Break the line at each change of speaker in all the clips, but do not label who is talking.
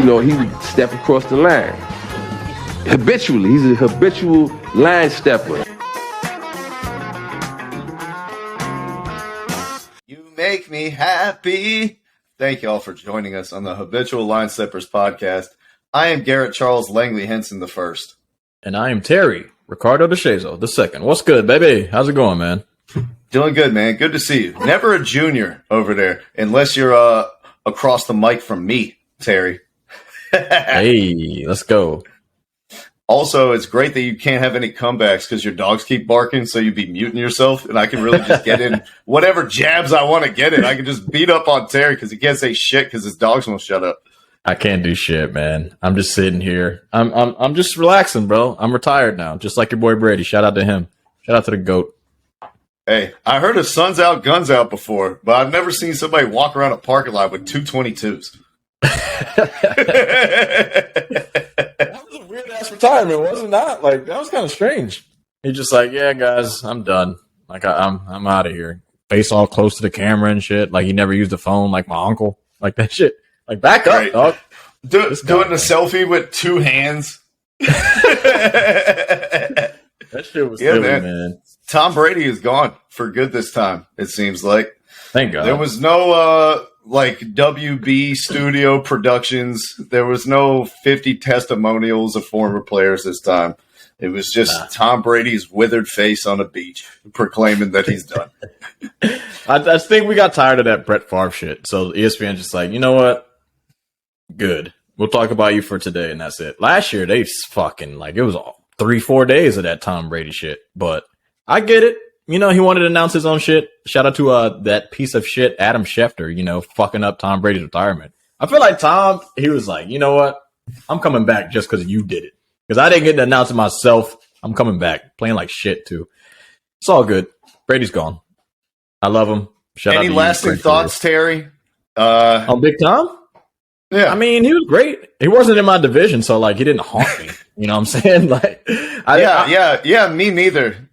he would step across the line. Habitually, he's a habitual line stepper.
You make me happy. Thank you all for joining us on the Habitual Line Steppers podcast. I am Garrett Charles Langley Henson the first.
And I am Terry Ricardo DeShazo the second. What's good, baby? How's it going, man?
Doing good, man. Good to see you. Never a junior over there, unless you're across the mic from me, Terry.
Hey, let's go.
Also, it's great that you can't have any comebacks because your dogs keep barking, so you'd be muting yourself, and I can really just get in whatever jabs I want to get in. I can just beat up on Terry because he can't say shit because his dogs won't shut up.
I can't do shit, man. I'm just sitting here. I'm just relaxing, bro. I'm retired now, just like your boy Brady. Shout out to him. Shout out to the GOAT.
Hey, I heard of Sun's Out, Guns Out before, but I've never seen somebody walk around a parking lot with 222s.
That was a weird ass retirement, wasn't that? Like, that was kind of strange. He's just like, yeah, guys, I'm done. Like, I'm out of here. Face all close to the camera and shit. Like, he never used a phone like my uncle. Like that shit. Like, back up, right. Dog.
Doing a selfie with two hands.
That shit was silly, man.
Tom Brady is gone for good this time, it seems like.
Thank God.
There was no WB Studio Productions. There was no 50 testimonials of former players this time. It was just Tom Brady's withered face on a beach proclaiming that he's done.
I think we got tired of that Brett Favre shit. So ESPN just like, you know what? Good. We'll talk about you for today, and that's it. Last year, they fucking, like, it was 3-4 days of that Tom Brady shit. But I get it. You know, he wanted to announce his own shit. Shout out to that piece of shit, Adam Schefter, fucking up Tom Brady's retirement. I feel like Tom, he was like, you know what? I'm coming back just because you did it. Because I didn't get to announce it myself. I'm coming back. Playing like shit, too. It's all good. Brady's gone. I love him. Shout
Any
out to
lasting thoughts, Terry?
On Big Tom?
Yeah.
I mean, he was great. He wasn't in my division, so, like, he didn't haunt me. You know what I'm saying? Like,
yeah, me neither.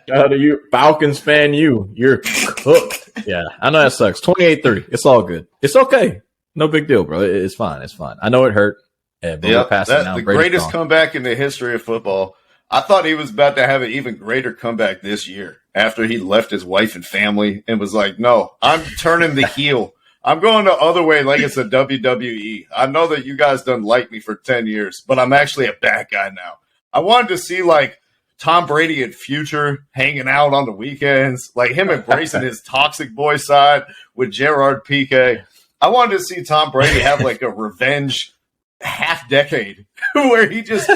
Shout out to you, Falcons fan. You're cooked. Yeah, I know that sucks. 28-30. It's all good. It's okay. No big deal, bro. It's fine. It's fine. I know it hurt. But we're passing now.
The greatest comeback in the history of football. I thought he was about to have an even greater comeback this year after he left his wife and family and was like, no, I'm turning the heel. I'm going the other way like it's a WWE. I know that you guys done like me for 10 years, but I'm actually a bad guy now. I wanted to see, like, Tom Brady and Future hanging out on the weekends, like him embracing his toxic boy side with Gerard Piqué. I wanted to see Tom Brady have, like, a revenge half decade where he just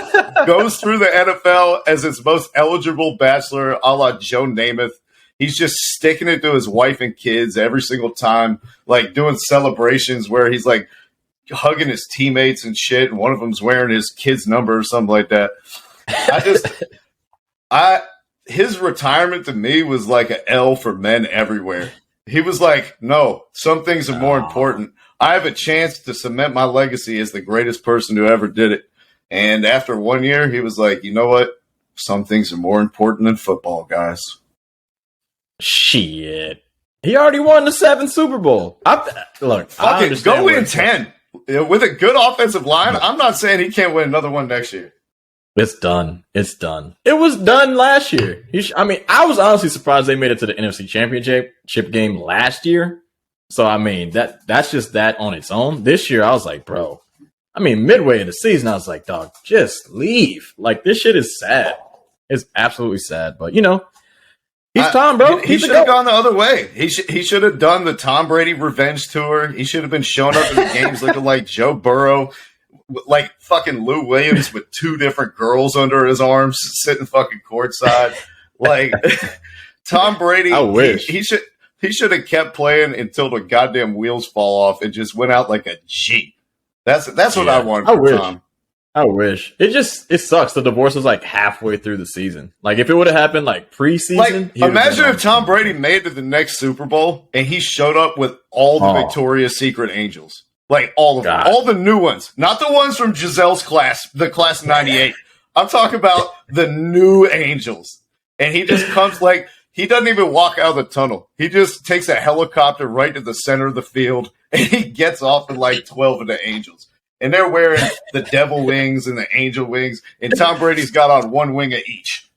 goes through the NFL as its most eligible bachelor, a la Joe Namath. He's just sticking it to his wife and kids every single time, like doing celebrations where he's like hugging his teammates and shit, and one of them's wearing his kid's number or something like that. His retirement to me was like an L for men everywhere. He was like, no, some things are more important. I have a chance to cement my legacy as the greatest person who ever did it. And after 1 year, he was like, you know what? Some things are more important than football, guys.
Shit. He already won the 7th Super Bowl. Look,
fuck it, go win 10. With a good offensive line, I'm not saying he can't win another one next year.
It's done. It's done. It was done last year. I was honestly surprised they made it to the NFC Championship game last year. So, I mean, that's just that on its own. This year, I was like, bro. I mean, midway in the season, I was like, dog, just leave. Like, this shit is sad. It's absolutely sad. But, he's Tom, bro.
He should have gone the other way. He should have done the Tom Brady revenge tour. He should have been showing up in the games looking like Joe Burrow, like fucking Lou Williams with 2 different girls under his arms, sitting fucking courtside. Like, Tom Brady,
I wish.
He should have kept playing until the goddamn wheels fall off and just went out like a G. That's what I want for Tom.
I wish. It sucks. The divorce was like halfway through the season. Like, if it would have happened like preseason.
Like, imagine if Tom Brady made it to the next Super Bowl and he showed up with all the Victoria's Secret angels. Like, all of them. All the new ones. Not the ones from Giselle's class, the class 98. I'm talking about the new angels. And he just comes like, he doesn't even walk out of the tunnel. He just takes a helicopter right to the center of the field and he gets off with like 12 of the Angels. And they're wearing the devil wings and the angel wings, and Tom Brady's got on one wing of each.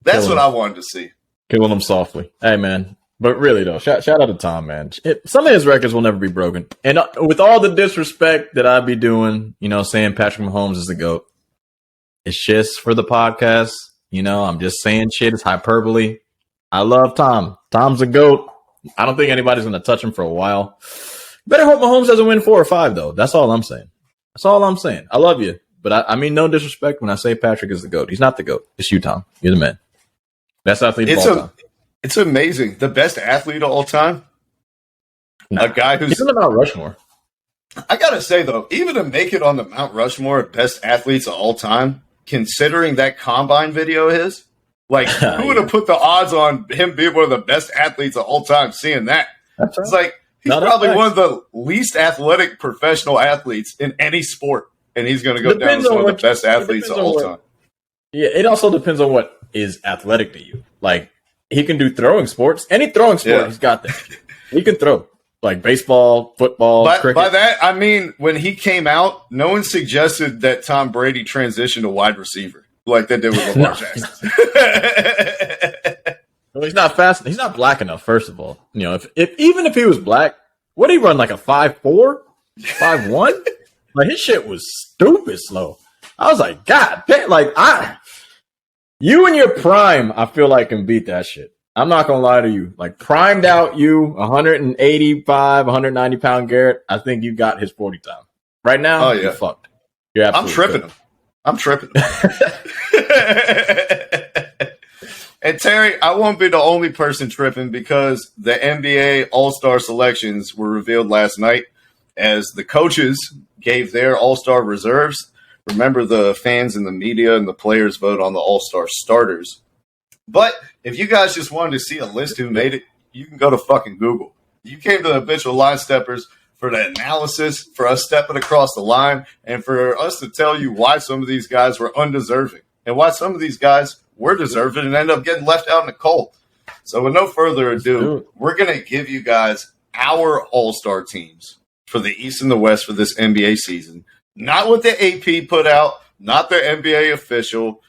That's what I wanted to see.
Killing him softly. Hey, man. But really, though, shout out to Tom, man. Some of his records will never be broken. And with all the disrespect that I'd be doing, saying Patrick Mahomes is the GOAT, it's just for the podcast. I'm just saying shit. It's hyperbole. I love Tom. Tom's a GOAT. I don't think anybody's going to touch him for a while. Better hope Mahomes doesn't win 4 or 5, though. That's all I'm saying. That's all I'm saying. I love you. But I mean no disrespect when I say Patrick is the GOAT. He's not the GOAT. It's you, Tom. You're the man. Best athlete of all time.
It's amazing. The best athlete of all time? A guy who's...
He's in the Mount Rushmore.
I got to say, though, even to make it on the Mount Rushmore of best athletes of all time, considering that combine video of his, like, who would have put the odds on him being one of the best athletes of all time seeing that?
That's right.
It's like, he's probably one of the least athletic professional athletes in any sport, and he's going to go down as one of the best athletes of all time.
Yeah, it also depends on what is athletic to you. Like, he can do throwing sports. Any throwing sport, he's got that. He can throw. Like baseball, football, cricket. By
that, I mean, when he came out, no one suggested that Tom Brady transition to wide receiver like they did with Lamar Jackson.
Well, he's not fast. He's not black enough, first of all. If even if he was black, would he run like a 5'4", 5'1"? Like, his shit was stupid slow. I was like, God damn, you in your prime, I feel like can beat that shit. I'm not going to lie to you. Like, primed out you, 185, 190 pound Garrett, I think you got his 40 time. Right now, you're fucked. You're absolutely
I'm tripping him. And Terry, I won't be the only person tripping because the NBA All-Star selections were revealed last night as the coaches gave their All-Star reserves. Remember, the fans and the media and the players vote on the All-Star starters. But if you guys just wanted to see a list who made it, you can go to fucking Google. You came to the Habitual Line Steppers for the analysis, for us stepping across the line, and for us to tell you why some of these guys were undeserving and why some of these guys were deserving and ended up getting left out in the cold. So with no further ado, we're going to give you guys our All-Star teams for the East and the West for this NBA season. Not what the AP put out, not the NBA official.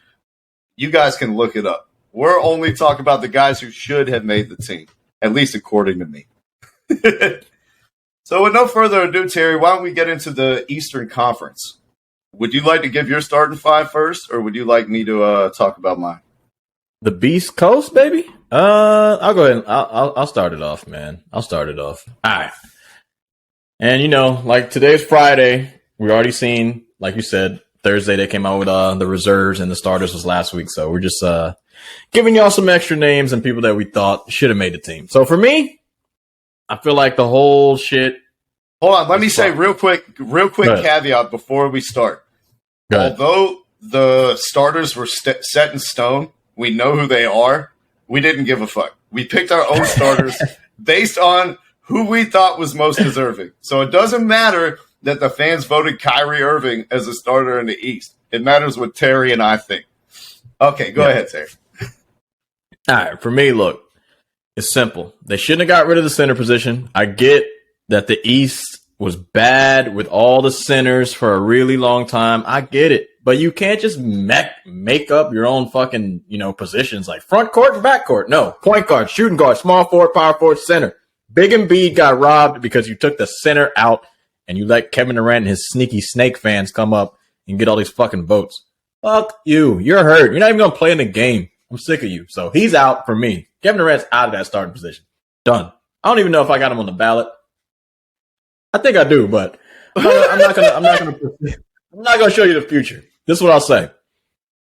You guys can look it up. We're only talking about the guys who should have made the team, at least according to me. So with no further ado, Terry, why don't we get into the Eastern Conference? Would you like to give your starting 5 first, or would you like me to talk about mine?
The Beast Coast, baby? I'll go ahead and I'll start it off, man. I'll start it off. All right. And, like today's Friday, we already seen, like you said, Thursday they came out with the reserves and the starters was last week. So we're just giving y'all some extra names and people that we thought should have made the team. So for me, I feel like the whole shit.
Hold on. Let me say real quick caveat before we start. Although the starters were set in stone, we know who they are. We didn't give a fuck. We picked our own starters based on who we thought was most deserving. So it doesn't matter that the fans voted Kyrie Irving as a starter in the East. It matters what Terry and I think. Okay, go ahead, Terry.
All right, for me, look, it's simple. They shouldn't have got rid of the center position. I get that the East was bad with all the centers for a really long time. I get it. But you can't just make up your own fucking, positions like front court and back court. No, point guard, shooting guard, small forward, power forward, center. Big Embiid got robbed because you took the center out and you let Kevin Durant and his sneaky snake fans come up and get all these fucking votes. Fuck you. You're hurt. You're not even going to play in the game. I'm sick of you. So he's out for me. Kevin Durant's out of that starting position. Done. I don't even know if I got him on the ballot. I think I do, but I'm not gonna show you the future. This is what I'll say.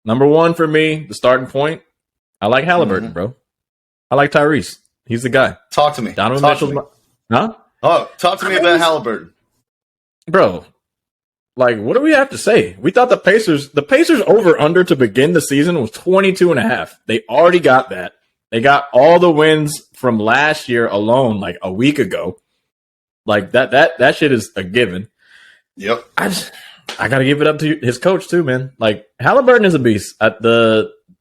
Number 1 for me, the starting point. I like Halliburton, bro. I like Tyrese. He's the guy.
Talk to me.
Donovan Mitchell's huh?
Oh, talk to me about Halliburton,
bro. Like, what do we have to say? We thought the Pacers over under to begin the season was 22.5. They already got that. They got all the wins from last year alone, like a week ago. Like that shit is a given.
Yep.
I got to give it up to his coach too, man. Like, Halliburton is a beast.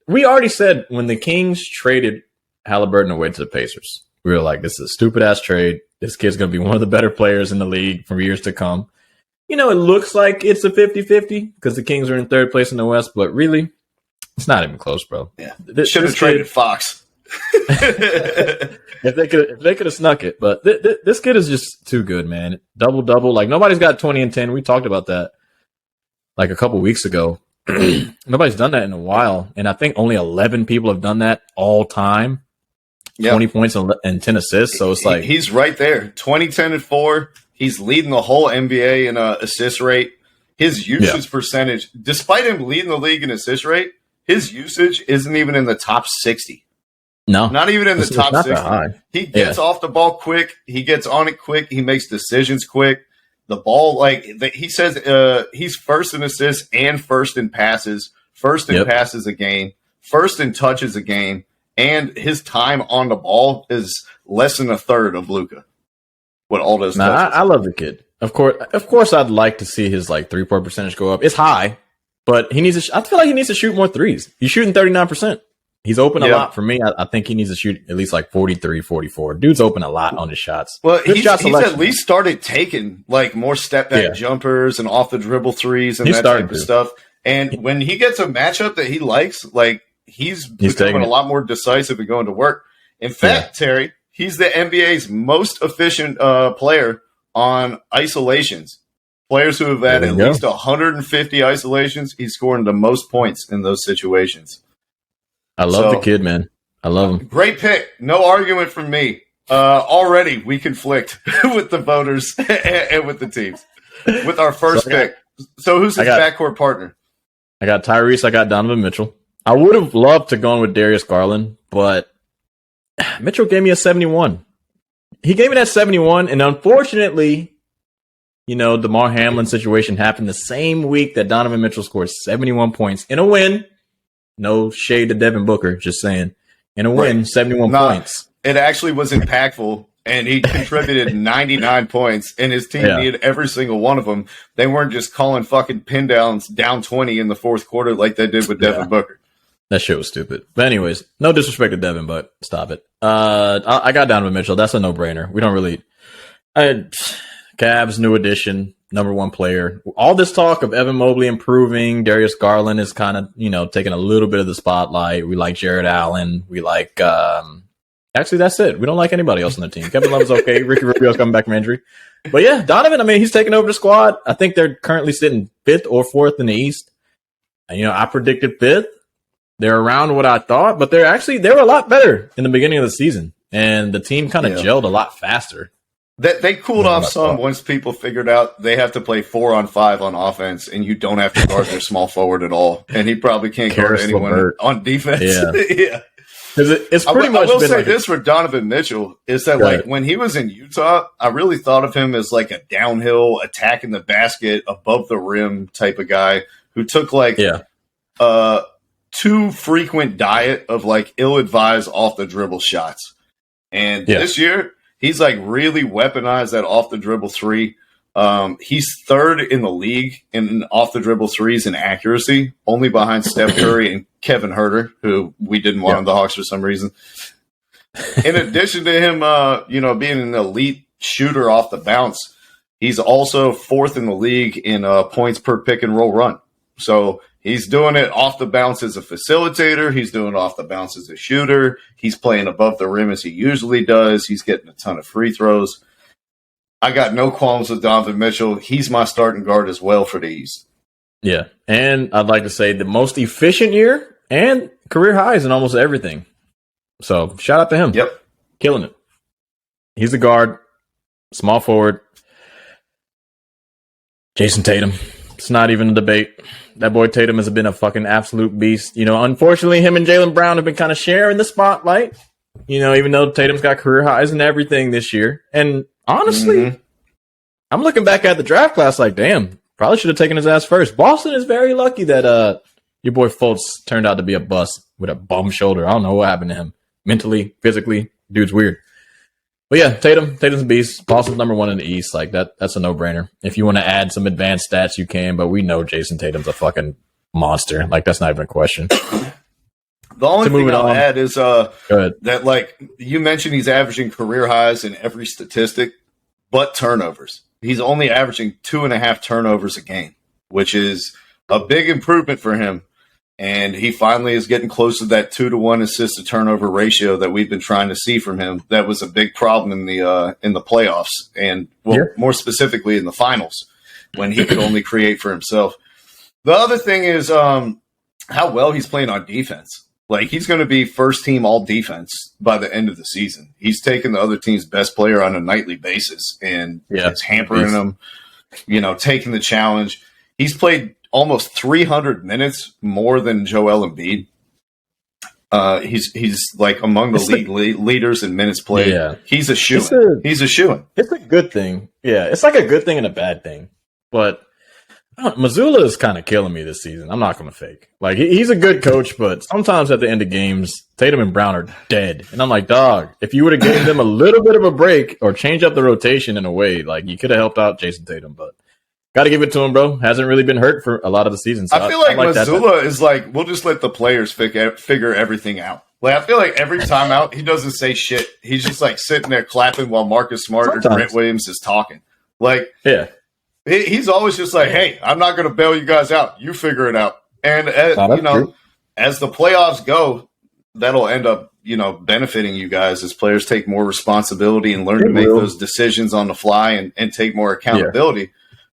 We already said when the Kings traded Halliburton away to the Pacers, We were like, this is a stupid ass trade. This kid's going to be one of the better players in the league for years to come. You know, it looks like it's a 50-50 because the Kings are in third place in the West, but really, it's not even close, bro.
Yeah, should have traded Fox.
if they could have snuck it, but this kid is just too good, man. Double. Like, nobody's got 20 and 10. We talked about that like a couple weeks ago. Nobody's done that in a while, and I think only 11 people have done that all time. Yep. 20 points and 10 assists. So it's like
he's right there. 20, 10, and 4. He's leading the whole NBA in assist rate. His usage percentage, despite him leading the league in assist rate, his usage isn't even in the top 60.
No,
not even in the top 60. He gets off the ball quick. He gets on it quick. He makes decisions quick. The ball, he says, he's first in assists and first in passes, first in passes a game, first in touches a game, and his time on the ball is less than a third of Luka. What all those?
I love the kid. Of course, I'd like to see his 3-point percentage go up. It's high, but he needs to. I feel like he needs to shoot more threes. He's shooting 39%. He's open a lot for me. I think he needs to shoot at least 43, 44. Dude's open a lot on his shots.
Well, he's at least started taking more step back jumpers and off the dribble threes and that type of stuff. And when he gets a matchup that he likes, he's becoming a lot more decisive and going to work. In fact, Terry, he's the NBA's most efficient player on isolations. Players who have had at least 150 isolations, he's scoring the most points in those situations.
I love the kid, man. I love him.
Great pick. No argument from me. Already we conflict with the voters and with the teams. With our first pick. So who's his backcourt partner?
I got Tyrese. I got Donovan Mitchell. I would have loved to go with Darius Garland, but Mitchell gave me a 71. He gave me that 71, and unfortunately, DeMar Hamlin situation happened the same week that Donovan Mitchell scored 71 points in a win. No shade to Devin Booker, just saying. In a win, 71 points.
It actually was impactful, and he contributed 99 points, and his team needed every single one of them. They weren't just calling fucking pin downs down 20 in the fourth quarter like they did with Devin Booker.
That shit was stupid. But anyways, no disrespect to Devin, but stop it. I got Donovan Mitchell. That's a no-brainer. We don't really Cavs, new addition, number one player. All this talk of Evan Mobley improving, Darius Garland is kind of, taking a little bit of the spotlight. We like Jared Allen. We like, actually, that's it. We don't like anybody else on the team. Kevin Love is okay. Ricky Rubio's coming back from injury. But yeah, Donovan, he's taking over the squad. I think they're currently sitting 5th or 4th in the East. And, I predicted 5th. They're around what I thought, but they were a lot better in the beginning of the season. And the team kind of gelled a lot faster.
They cooled off some once people figured out they have to play 4-on-5 on offense, and you don't have to guard their small forward at all. And he probably can't guard anyone on defense.
Yeah. It's pretty much.
I will say this for Donovan Mitchell is that when he was in Utah, I really thought of him as a downhill, attacking the basket, above the rim type of guy who took too frequent diet of ill-advised off the dribble shots. And this year, he's really weaponized that off the dribble three. He's 3rd in the league in off the dribble threes in accuracy, only behind Steph Curry and Kevin Huerter, who we didn't want on the Hawks for some reason. In addition to him, being an elite shooter off the bounce, he's also 4th in the league in points per pick and roll run. So he's doing it off the bounce as a facilitator. He's doing it off the bounce as a shooter. He's playing above the rim as he usually does. He's getting a ton of free throws. I got no qualms with Donovan Mitchell. He's my starting guard as well for the East.
Yeah, and I'd like to say the most efficient year and career highs in almost everything. So shout out to him.
Yep.
Killing it. He's a guard, small forward. Jason Tatum. It's not even a debate. That boy Tatum has been a fucking absolute beast. Unfortunately, him and Jaylen Brown have been kind of sharing the spotlight. Even though Tatum's got career highs and everything this year. And honestly, I'm looking back at the draft class damn, probably should have taken his ass first. Boston is very lucky that your boy Fultz turned out to be a bust with a bum shoulder. I don't know what happened to him. Mentally, physically, dude's weird. But yeah, Tatum's a beast. Boston's number 1 in the East. That's a no-brainer. If you want to add some advanced stats, you can, but we know Jason Tatum's a fucking monster. That's not even a question.
The only
To move
thing
it
I'll
on.
add is
Go ahead.
that, like you mentioned, he's averaging career highs in every statistic, but turnovers. He's only averaging 2.5 turnovers a game, which is a big improvement for him. And he finally is getting close to that 2-to-1 assist to turnover ratio that we've been trying to see from him. That was a big problem in the playoffs, and more specifically in the finals, when he could only create for himself. The other thing is how well he's playing on defense. Like, he's going to be first team all defense by the end of the season. He's taking the other team's best player on a nightly basis, and it's hampering him, taking the challenge. He's played almost 300 minutes more than Joel Embiid. He's like among the league leaders in minutes played. Yeah. He's a shoo-in. He's a shoo-in.
It's a good thing. Yeah, it's like a good thing and a bad thing. But Mazzulla is kind of killing me this season. I'm not going to fake. Like, he's a good coach, but sometimes at the end of games, Tatum and Brown are dead. And I'm like, dog, if you would have given them a little bit of a break or change up the rotation in a way, like, you could have helped out Jason Tatum. But got to give it to him, bro. Hasn't really been hurt for a lot of the season. So
I feel like Mazzulla is like, we'll just let the players figure everything out. Like, I feel like every time out, he doesn't say shit. He's just like sitting there clapping while Marcus Smart or Grant Williams is talking. Like,
yeah.
He's always just like, hey, I'm not going to bail you guys out. You figure it out. And, as the playoffs go, that'll end up, benefiting you guys as players take more responsibility and learn to make those decisions on the fly and take more accountability. Yeah.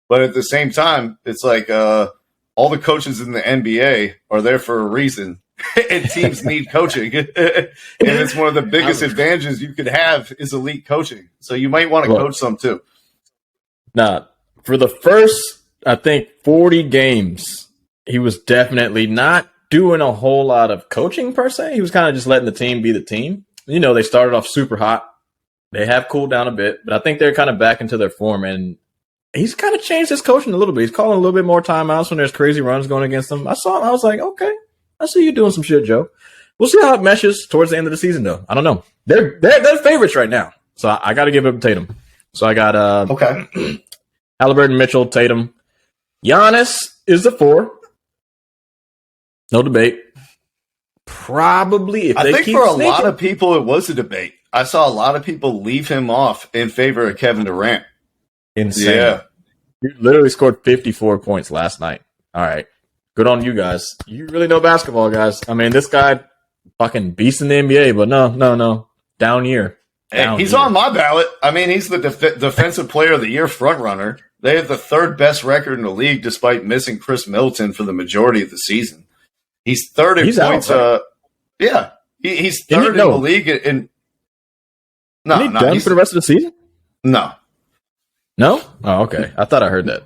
But at the same time, it's like all the coaches in the NBA are there for a reason, and teams need coaching. And it's one of the biggest advantages you could have is elite coaching. So you might want to coach some too.
Nah. For the first, I think, 40 games, he was definitely not doing a whole lot of coaching per se. He was kind of just letting the team be the team. They started off super hot. They have cooled down a bit, but I think they're kind of back into their form. And he's kind of changed his coaching a little bit. He's calling a little bit more timeouts when there's crazy runs going against him. I saw him. I was like, okay, I see you doing some shit, Joe. We'll see how it meshes towards the end of the season, though. I don't know. They're favorites right now. So I got to give it to Tatum. So I got
okay.
Halliburton, Mitchell, Tatum. Giannis is the 4. No debate. Probably, if they keep
for a lot of people, it was a debate. I saw a lot of people leave him off in favor of Kevin Durant.
Insane.
Yeah.
You literally scored 54 points last night. All right. Good on you guys. You really know basketball, guys. I mean, this guy fucking beast in the NBA, but no. Down year.
He's on my ballot. I mean, he's the defensive player of the year frontrunner. They have the third best record in the league despite missing Chris Middleton for the majority of the season. He's third in points.
Out,
right? He's third in the league.
No, he's done for the rest of the season?
No.
No? Oh, okay. I thought I heard that.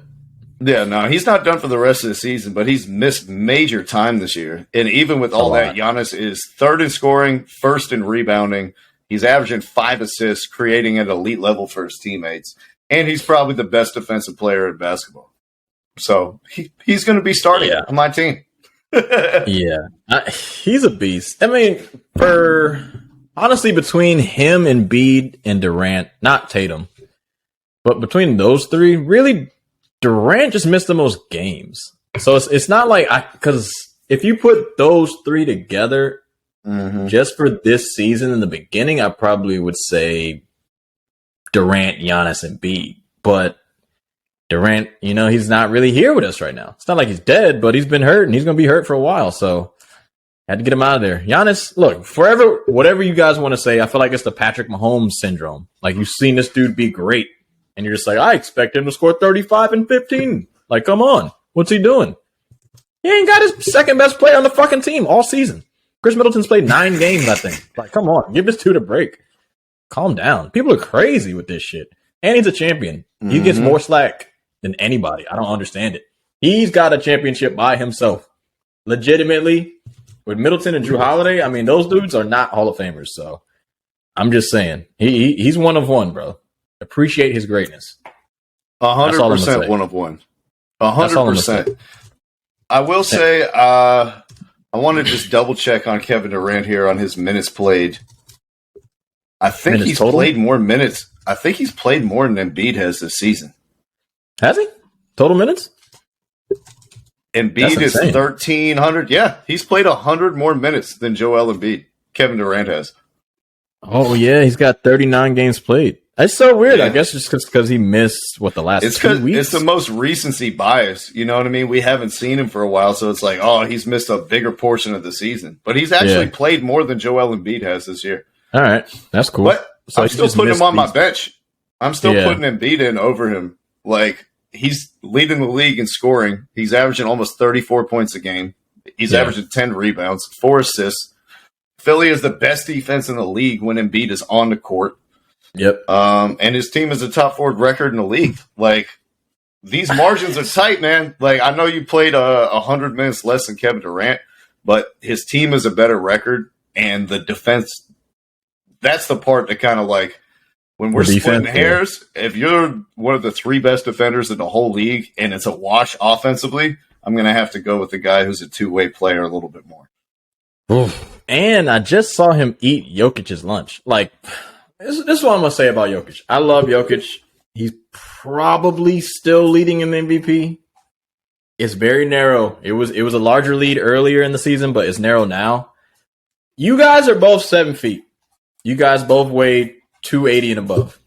Yeah, no, he's not done for the rest of the season, but he's missed major time this year. And even with all that, Giannis is third in scoring, first in rebounding. He's averaging 5 assists, creating at elite level for his teammates. And he's probably the best defensive player in basketball. So he's going to be starting on my team.
He's a beast. I mean, honestly, between him and Embiid and Durant, not Tatum, but between those three, really, Durant just missed the most games. So it's not like because if you put those three together, just for this season in the beginning, I probably would say Durant, Giannis, and Embiid. But Durant, he's not really here with us right now. It's not like he's dead, but he's been hurt, and he's going to be hurt for a while. So had to get him out of there. Giannis, look, forever, whatever you guys want to say, I feel like it's the Patrick Mahomes syndrome. Like, you've seen this dude be great, and you're just like, I expect him to score 35 and 15. Like, come on. What's he doing? He ain't got his second best player on the fucking team all season. Chris Middleton's played 9 games, I think. Like, come on. Give this dude a break. Calm down. People are crazy with this shit. And he's a champion. He gets more slack than anybody. I don't understand it. He's got a championship by himself. Legitimately, with Middleton and Drew Holiday, I mean, those dudes are not Hall of Famers. So I'm just saying. He's one of one, bro. Appreciate his greatness.
100% one of one. 100%. I will say, I want to just double check on Kevin Durant here on his minutes played. I think he's played more minutes. I think he's played more than Embiid has this season.
Has he? Total minutes?
Embiid is
insane.
1,300. Yeah, he's played 100 more minutes than Joel Embiid. Kevin Durant has.
Oh yeah, he's got 39 games played. That's so weird.
Yeah.
I guess just because he missed the last
It's
2 weeks.
it's the most recency bias. You know what I mean? We haven't seen him for a while, so it's like, oh, he's missed a bigger portion of the season. But he's actually played more than Joel Embiid has this year.
All right, that's cool.
But
So
I'm
he
still
just
putting
missed
him on my
these-
bench. I'm still putting Embiid in over him. Like, he's leading the league in scoring. He's averaging almost 34 points a game. He's averaging 10 rebounds, 4 assists. Philly is the best defense in the league when Embiid is on the court.
Yep.
And his team is a top 4 record in the league. Like, these margins are tight, man. Like, I know you played 100 minutes less than Kevin Durant, but his team is a better record, and the defense, that's the part that kind of like, when we're splitting hairs, if you're one of the 3 best defenders in the whole league and it's a wash offensively, I'm going to have to go with the guy who's a two-way player a little bit more.
Oof. And I just saw him eat Jokic's lunch. Like, this is what I'm going to say about Jokic. I love Jokic. He's probably still leading in the MVP. It's very narrow. It was a larger lead earlier in the season, but it's narrow now. You guys are both 7 feet. You guys both weigh 280 and above.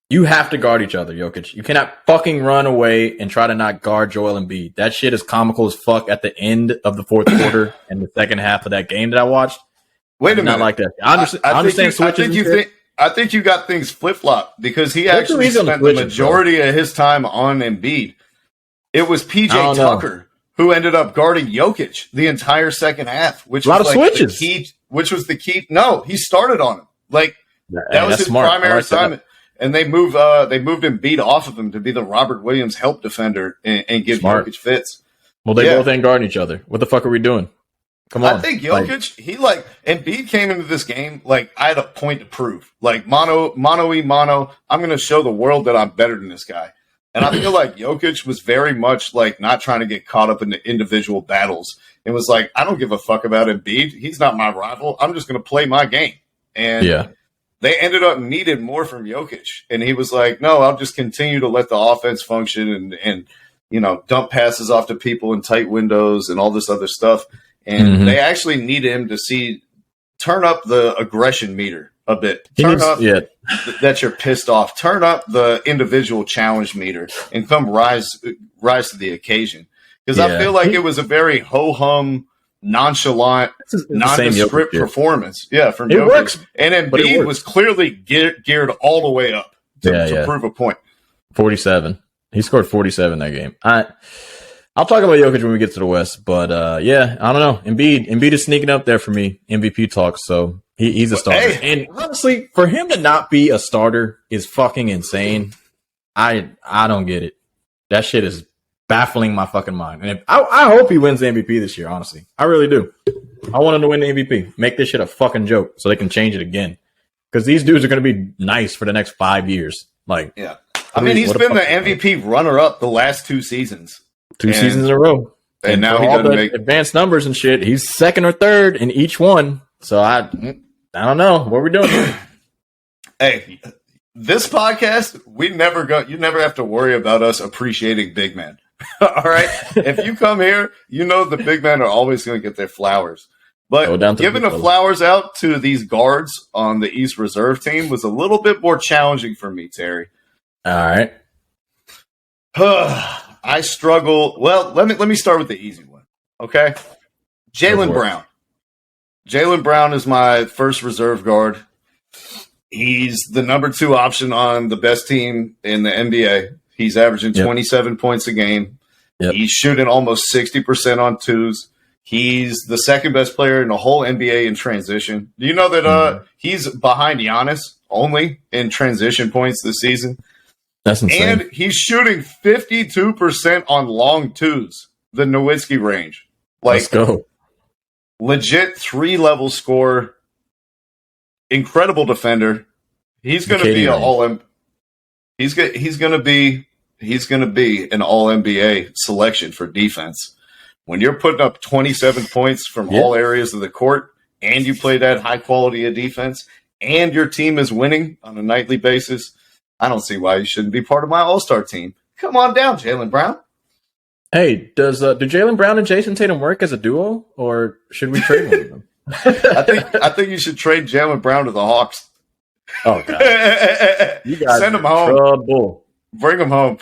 You have to guard each other, Jokic. You cannot fucking run away and try to not guard Joel Embiid. That shit is comical as fuck at the end of the fourth quarter and the second half of that game that I watched.
Wait a minute.
Not like that. I understand switches.
I think you got things flip-flopped because he actually
easy on the
spent the
switches,
majority of his time on Embiid. It was PJ Tucker who ended up guarding Jokic the entire second half, which
A lot
was
of
like
switches.
the key. Which was the key. No, he started on him. Like that was his primary assignment. And they moved Embiid off of him to be the Robert Williams help defender and give Jokic fits.
Well, they both ain't guarding each other. What the fuck are we doing? Come on.
I think Jokic, Embiid came into this game like I had a point to prove. Like mano y mano, I'm going to show the world that I'm better than this guy. And I feel like Jokic was very much like not trying to get caught up in the individual battles. It was like, I don't give a fuck about Embiid. He's not my rival. I'm just going to play my game. And they ended up needing more from Jokic. And he was like, no, I'll just continue to let the offense function and dump passes off to people in tight windows and all this other stuff. And they actually need him to turn up the aggression meter a bit. That you're pissed off. Turn up the individual challenge meter and come rise to the occasion. Because I feel like it was a very ho-hum, nonchalant, nondescript performance. Yeah, from Jokic. Works, and Embiid was clearly geared all the way up to prove a point.
47. He scored 47 that game. I'll talk about Jokic when we get to the West, but I don't know. Embiid is sneaking up there for me. MVP talk, so he's a starter. And honestly, for him to not be a starter is fucking insane. I don't get it. That shit is baffling my fucking mind. And I hope he wins the MVP this year, honestly. I really do. I want him to win the MVP. Make this shit a fucking joke so they can change it again. Because these dudes are going to be nice for the next 5 years. Like,
yeah. I mean, he's been the MVP runner-up the last 2 seasons.
2 seasons in a row.
And now he
all
doesn't
the
make
advanced numbers and shit. He's second or third in each one. So I don't know. What are we doing here?
Hey, this podcast, you never have to worry about us appreciating big men. All right? If you come here, you know the big men are always going to get their flowers. But giving the flowers out to these guards on the East Reserve team was a little bit more challenging for me, Terry.
All right.
I struggle. Well, let me start with the easy one. Okay. Jaylen Brown. Jaylen Brown is my first reserve guard. He's the number 2 option on the best team in the NBA. He's averaging 27 points a game.
Yep.
He's shooting almost 60% on twos. He's the second best player in the whole NBA in transition. Do you know that he's behind Giannis only in transition points this season?
That's insane.
And he's shooting 52% on long twos, the Nowitzki range.
Let's go.
Legit 3-level scorer, incredible defender. He's going to be he's going to be an all NBA selection for defense. When you're putting up 27 points from all areas of the court and you play that high quality of defense and your team is winning on a nightly basis, I don't see why you shouldn't be part of my all-star team. Come on down, Jaylen Brown.
Hey, do Jaylen Brown and Jason Tatum work as a duo, or should we trade one of them?
I think you should trade Jaylen Brown to the Hawks.
Oh god, you guys
Send him
are in
home.
trouble.
Bring him home.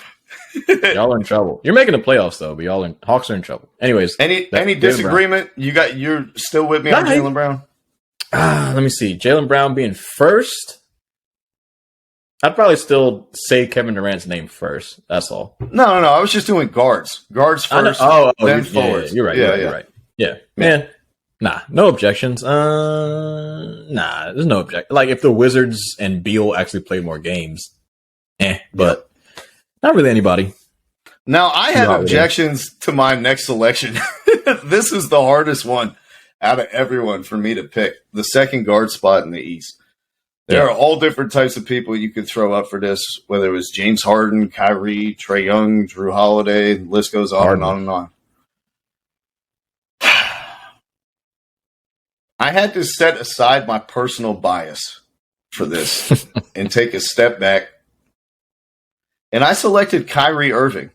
Y'all are in trouble. You're making the playoffs though, but Hawks are in trouble. Anyways,
Any disagreement? You're still with me on
Nah,
Jaylen Brown?
let me see. Jaylen Brown being first. I'd probably still say Kevin Durant's name first. That's all.
No. I was just doing guards. Guards first, then forwards.
You're right. You're right. Yeah, man. Nah, no objections. Nah, there's no objection. Like if the Wizards and Beal actually played more games, but not really anybody.
Now I have objections to my next selection. This is the hardest one out of everyone for me to pick. The second guard spot in the East. There are all different types of people you could throw up for this, whether it was James Harden, Kyrie, Trae Young, Drew Holiday, the list goes on and on and on. I had to set aside my personal bias for this and take a step back. And I selected Kyrie Irving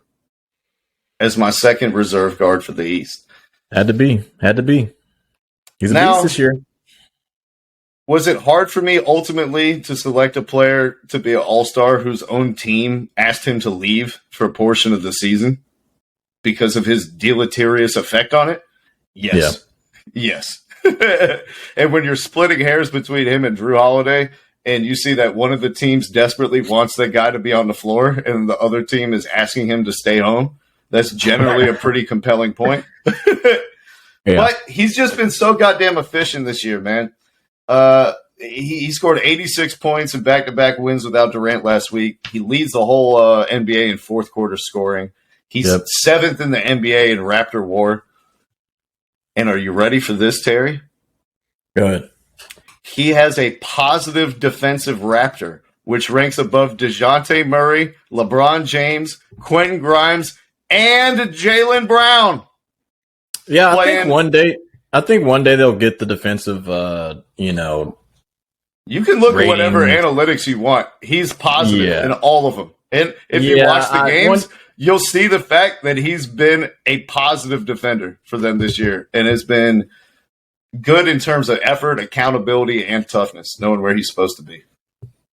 as my second reserve guard for the East.
Had to be. He's a beast this year.
Was it hard for me ultimately to select a player to be an all-star whose own team asked him to leave for a portion of the season because of his deleterious effect on it? Yes. Yeah. Yes. And when you're splitting hairs between him and Drew Holiday, and you see that one of the teams desperately wants that guy to be on the floor and the other team is asking him to stay home, that's generally a pretty compelling point. But he's just been so goddamn efficient this year, man. He scored 86 points in back-to-back wins without Durant last week. He leads the whole NBA in fourth quarter scoring. He's seventh in the NBA in Raptor WAR. And are you ready for this, Terry?
Go ahead.
He has a positive defensive Raptor, which ranks above DeJounte Murray, LeBron James, Quentin Grimes, and Jaylen Brown.
Yeah, I think one day they'll get the defensive,
You can look
rating.
at whatever analytics you want. He's positive in all of them. And if you watch the games, you'll see the fact that he's been a positive defender for them this year and has been good in terms of effort, accountability, and toughness, knowing where he's supposed to be.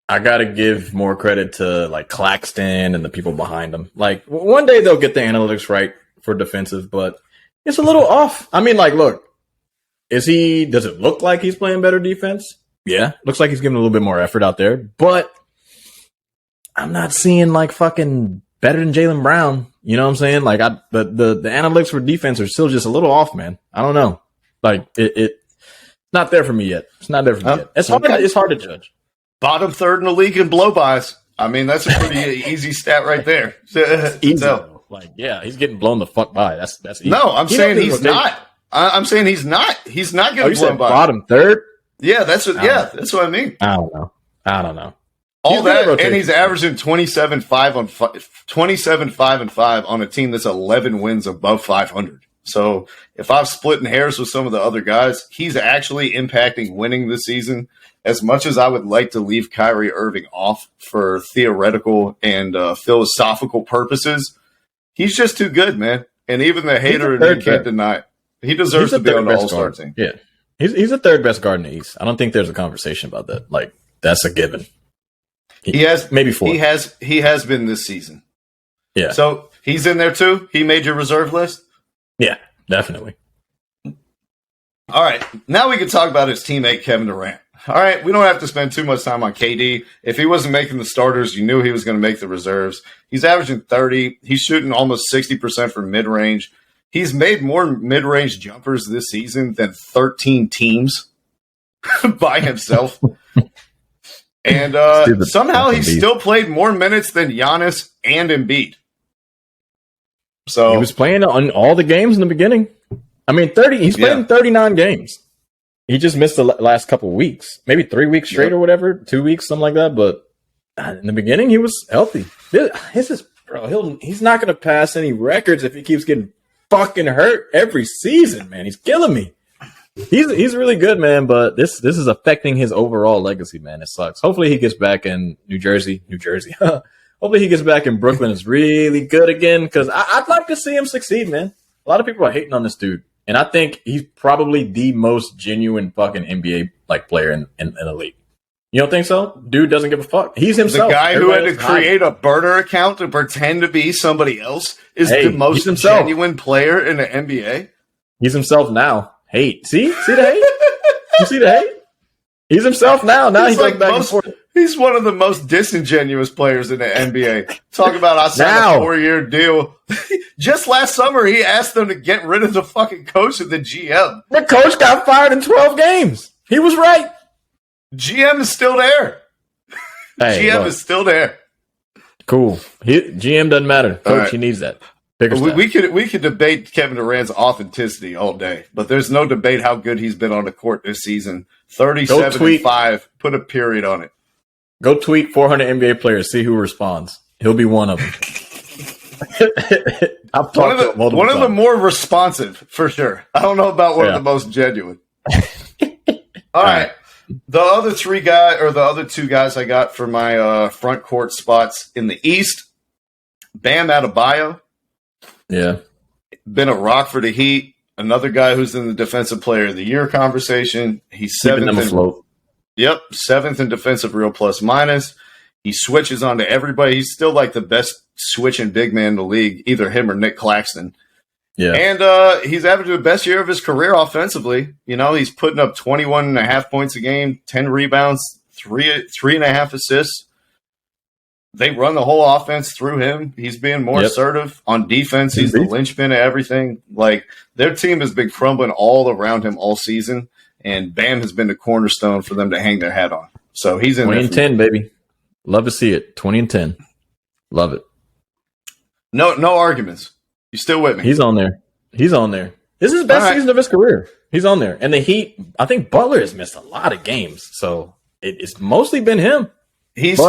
I got to give more credit to like Claxton and the people behind him. Like one day they'll get the analytics right for defensive, but it's a little off. I mean, like, look, does it look like he's playing better defense? Yeah. Looks like he's giving a little bit more effort out there, but I'm not seeing like fucking better than Jaylen Brown. You know what I'm saying? Like the analytics for defense are still just a little off, man. I don't know. Like it's not there for me yet. It's not there for me yet. It's hard to judge.
Bottom third in the league in blow-bys. I mean, that's a pretty easy stat right there.
Easy. So, like, yeah, he's getting blown the fuck by. That's easy.
No, I'm saying he's not. I'm saying he's not. He's not getting blown by.
Bottom third?
Yeah, that's what I mean.
I don't know.
All that, and he's averaging 27-5 on a team that's 11 wins above 500. So if I'm splitting hairs with some of the other guys, he's actually impacting winning this season. As much as I would like to leave Kyrie Irving off for theoretical and philosophical purposes, he's just too good, man. And even the hater in me can't deny it. He deserves to be on the All-Star team.
Yeah, he's the third best guard in the East. I don't think there's a conversation about that. Like that's a given.
He has
maybe four.
He has been this season.
Yeah.
So he's in there too. He made your reserve list.
Yeah, definitely.
All right, now we can talk about his teammate Kevin Durant. All right, we don't have to spend too much time on KD. If he wasn't making the starters, you knew he was going to make the reserves. He's averaging 30. He's shooting almost 60% from mid-range. He's made more mid-range jumpers this season than 13 teams by himself. And somehow he still played more minutes than Giannis and Embiid. So
he was playing on all the games in the beginning. I mean, 30. He's played in 39 games. He just missed the last couple of weeks, maybe 3 weeks straight or whatever, 2 weeks, something like that. But in the beginning, he was healthy. He's not going to pass any records if he keeps getting fucking hurt every season, man. He's killing me. He's really good, man. But this is affecting his overall legacy, man. It sucks. Hopefully, he gets back in New Jersey. Hopefully he gets back in Brooklyn. Is really good again because I'd like to see him succeed, man. A lot of people are hating on this dude, and I think he's probably the most genuine fucking NBA like player in the league. You don't think so? Dude doesn't give a fuck. He's himself.
The guy who had to
Everybody else
create a burner account to pretend to be somebody else is
Hey,
the most
he's himself.
genuine player in the NBA.
He's himself now. Hate. See the hate? You see the hate? He's himself now. Now
He's
he goes
like
back and forth.
He's one of the most disingenuous players in the NBA. Talk about I signed
Now.
a 4-year deal. Just last summer, he asked them to get rid of the fucking coach and the GM.
The coach got fired in 12 games. He was right.
GM is still there.
Hey,
GM
look,
is still there.
cool. GM doesn't matter. Coach,
right.
he needs that. Bigger
We
staff.
could debate Kevin Durant's authenticity all day, but there's no debate how good he's been on the court this season. 37-5. Put a period on it.
Go tweet 400 NBA players. See who responds. He'll be one of them. I've talked to him multiple
One of the
times.
more responsive, for sure. I don't know about one of
Yeah.
the most genuine. All right. The other two guys I got for my front court spots in the East, Bam Adebayo,
Yeah.
been a rock for the Heat. Another guy who's in the Defensive Player of the Year conversation. He's
Keeping them
seventh.
afloat.
Yep, seventh in defensive real plus minus. He switches on to everybody. He's still like the best switching big man in the league, either him or Nick Claxton.
Yeah.
And he's averaging the best year of his career offensively. You know, he's putting up 21.5 points a game, 10 rebounds, 3.5 assists. They run the whole offense through him. He's being more assertive on defense. He's the linchpin of everything. Like, their team has been crumbling all around him all season, and Bam has been the cornerstone for them to hang their hat on. So he's in
20
there.
and 10, baby. Love to see it. 20 and 10. Love it.
No arguments. You still with me?
He's on there. He's on there. This is his best season of his career. He's on there. And the Heat, I think Butler has missed a lot of games. So it's mostly been him.
He's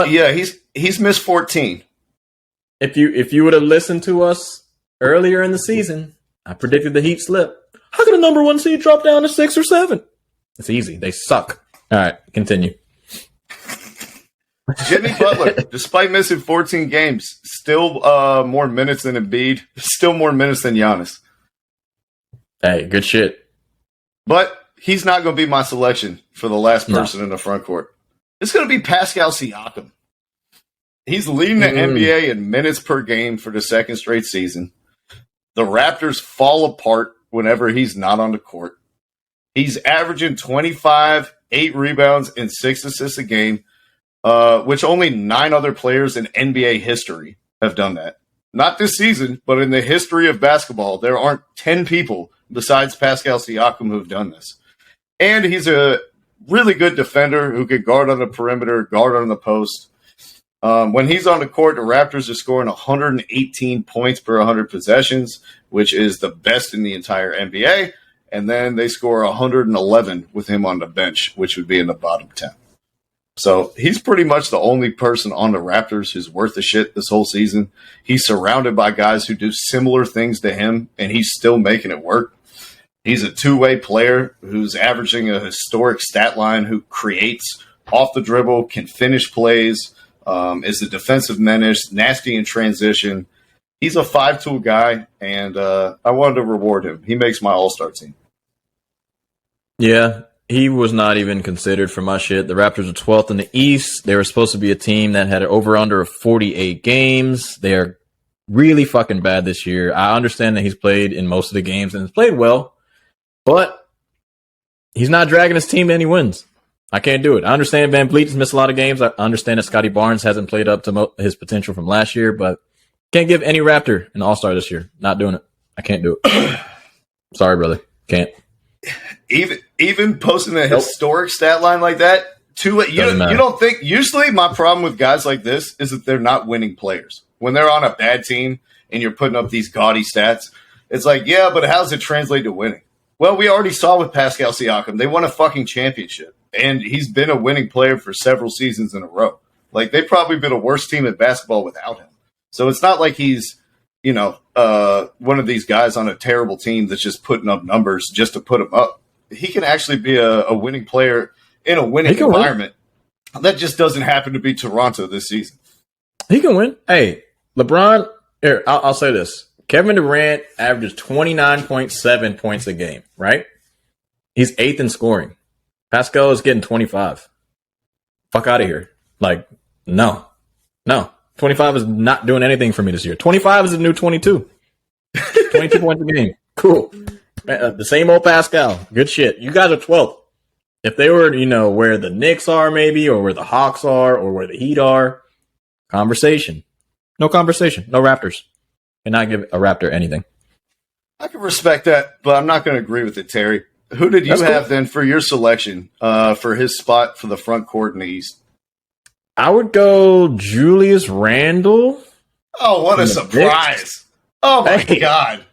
missed 14.
If you would have listened to us earlier in the season, I predicted the Heat slip. How could a number 1 seed drop down to 6 or 7? It's easy. They suck. All right, continue.
Jimmy Butler, despite missing 14 games, still more minutes than Embiid, still more minutes than Giannis.
Hey, good shit.
But he's not going to be my selection for the last person in the front court. It's going to be Pascal Siakam. He's leading the NBA in minutes per game for the second straight season. The Raptors fall apart whenever he's not on the court. He's averaging 25, 8 rebounds, and 6 assists a game, which only 9 other players in NBA history have done that. Not this season, but in the history of basketball, there aren't 10 people besides Pascal Siakam who've done this. And he's a really good defender who can guard on the perimeter, guard on the post. When he's on the court, the Raptors are scoring 118 points per 100 possessions, which is the best in the entire NBA. And then they score 111 with him on the bench, which would be in the bottom 10. So he's pretty much the only person on the Raptors who's worth a shit this whole season. He's surrounded by guys who do similar things to him, and he's still making it work. He's a two-way player who's averaging a historic stat line, who creates off the dribble, can finish plays, is a defensive menace, nasty in transition. He's a 5-tool guy, and I wanted to reward him. He makes my all-star team.
Yeah, he was not even considered for my shit. The Raptors are 12th in the East. They were supposed to be a team that had an over-under of 48 games. They are really fucking bad this year. I understand that he's played in most of the games and has played well, but he's not dragging his team to any wins. I can't do it. I understand Van Vliet has missed a lot of games. I understand that Scotty Barnes hasn't played up to his potential from last year, but can't give any Raptor an all-star this year. Not doing it. I can't do it. Sorry, brother. Can't.
Even posting a historic stat line like that, you don't think, usually my problem with guys like this is that they're not winning players. When they're on a bad team and you're putting up these gaudy stats, it's like, yeah, but how does it translate to winning? Well, we already saw with Pascal Siakam, they won a fucking championship, and he's been a winning player for several seasons in a row. Like, they've probably been a worse team at basketball without him. So it's not like he's, one of these guys on a terrible team that's just putting up numbers just to put them up. He can actually be a winning player in a winning environment. That just doesn't happen to be Toronto this season.
He can win. Hey, LeBron. Here, I'll say this: Kevin Durant averages 29.7 points a game. Right? He's 8th in scoring. Pascal is getting 25. Fuck out of here. Like, no. 25 is not doing anything for me this year. 25 is the new 22. 22 points a game. Cool. The same old Pascal. Good shit. You guys are 12th. If they were, where the Knicks are maybe, or where the Hawks are, or where the Heat are, conversation. No conversation. No Raptors. And not give a Raptor anything.
I can respect that, but I'm not going to agree with it, Terry. Who did you have then for your selection for his spot for the front court in the East?
I would go Julius Randle.
Oh, what a surprise. Knicks. Oh, my God.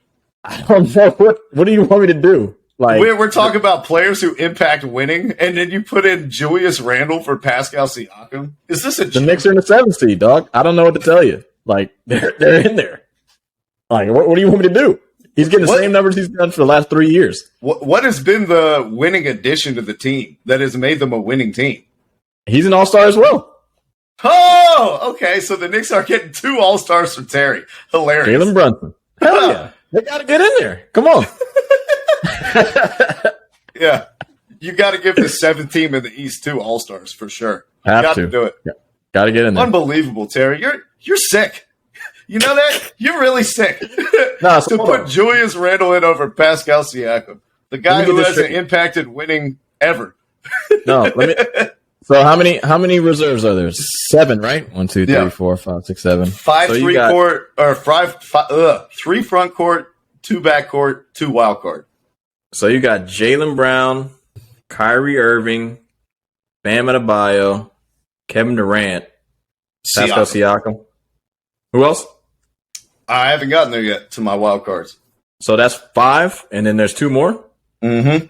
I don't know. What do you want me to do? Like
we're talking about players who impact winning, and then you put in Julius Randle for Pascal Siakam? Is this a joke?
The Knicks are in the 7th seed, dog. I don't know what to tell you. Like, they're in there. Like, what do you want me to do? He's getting the same numbers he's done for the last 3 years.
What has been the winning addition to the team that has made them a winning team?
He's an all-star as well.
Oh, okay. So the Knicks are getting 2 all-stars from Terry. Hilarious.
Jalen Brunson. Hell yeah. They got to get in there. Come on.
Yeah. You got to give the 7th team in the East 2 all-stars for sure.
Have to
do it.
Yeah. Got to get in there.
Unbelievable, Terry. You're sick. You know that? You're really sick.
No,
to put Julius Randle in over Pascal Siakam, the guy who hasn't impacted winning ever.
No, So how many reserves are there? 7, right? 1, 2, 3, 4, 5, 6, 7.
5 3-court or 3 front court, 2 back court, 2 wild card.
So you got Jaylen Brown, Kyrie Irving, Bam Adebayo, Kevin Durant, Pascal Siakam. Who else?
I haven't gotten there yet to my wild cards.
So that's 5, and then there's 2 more?
Mm-hmm.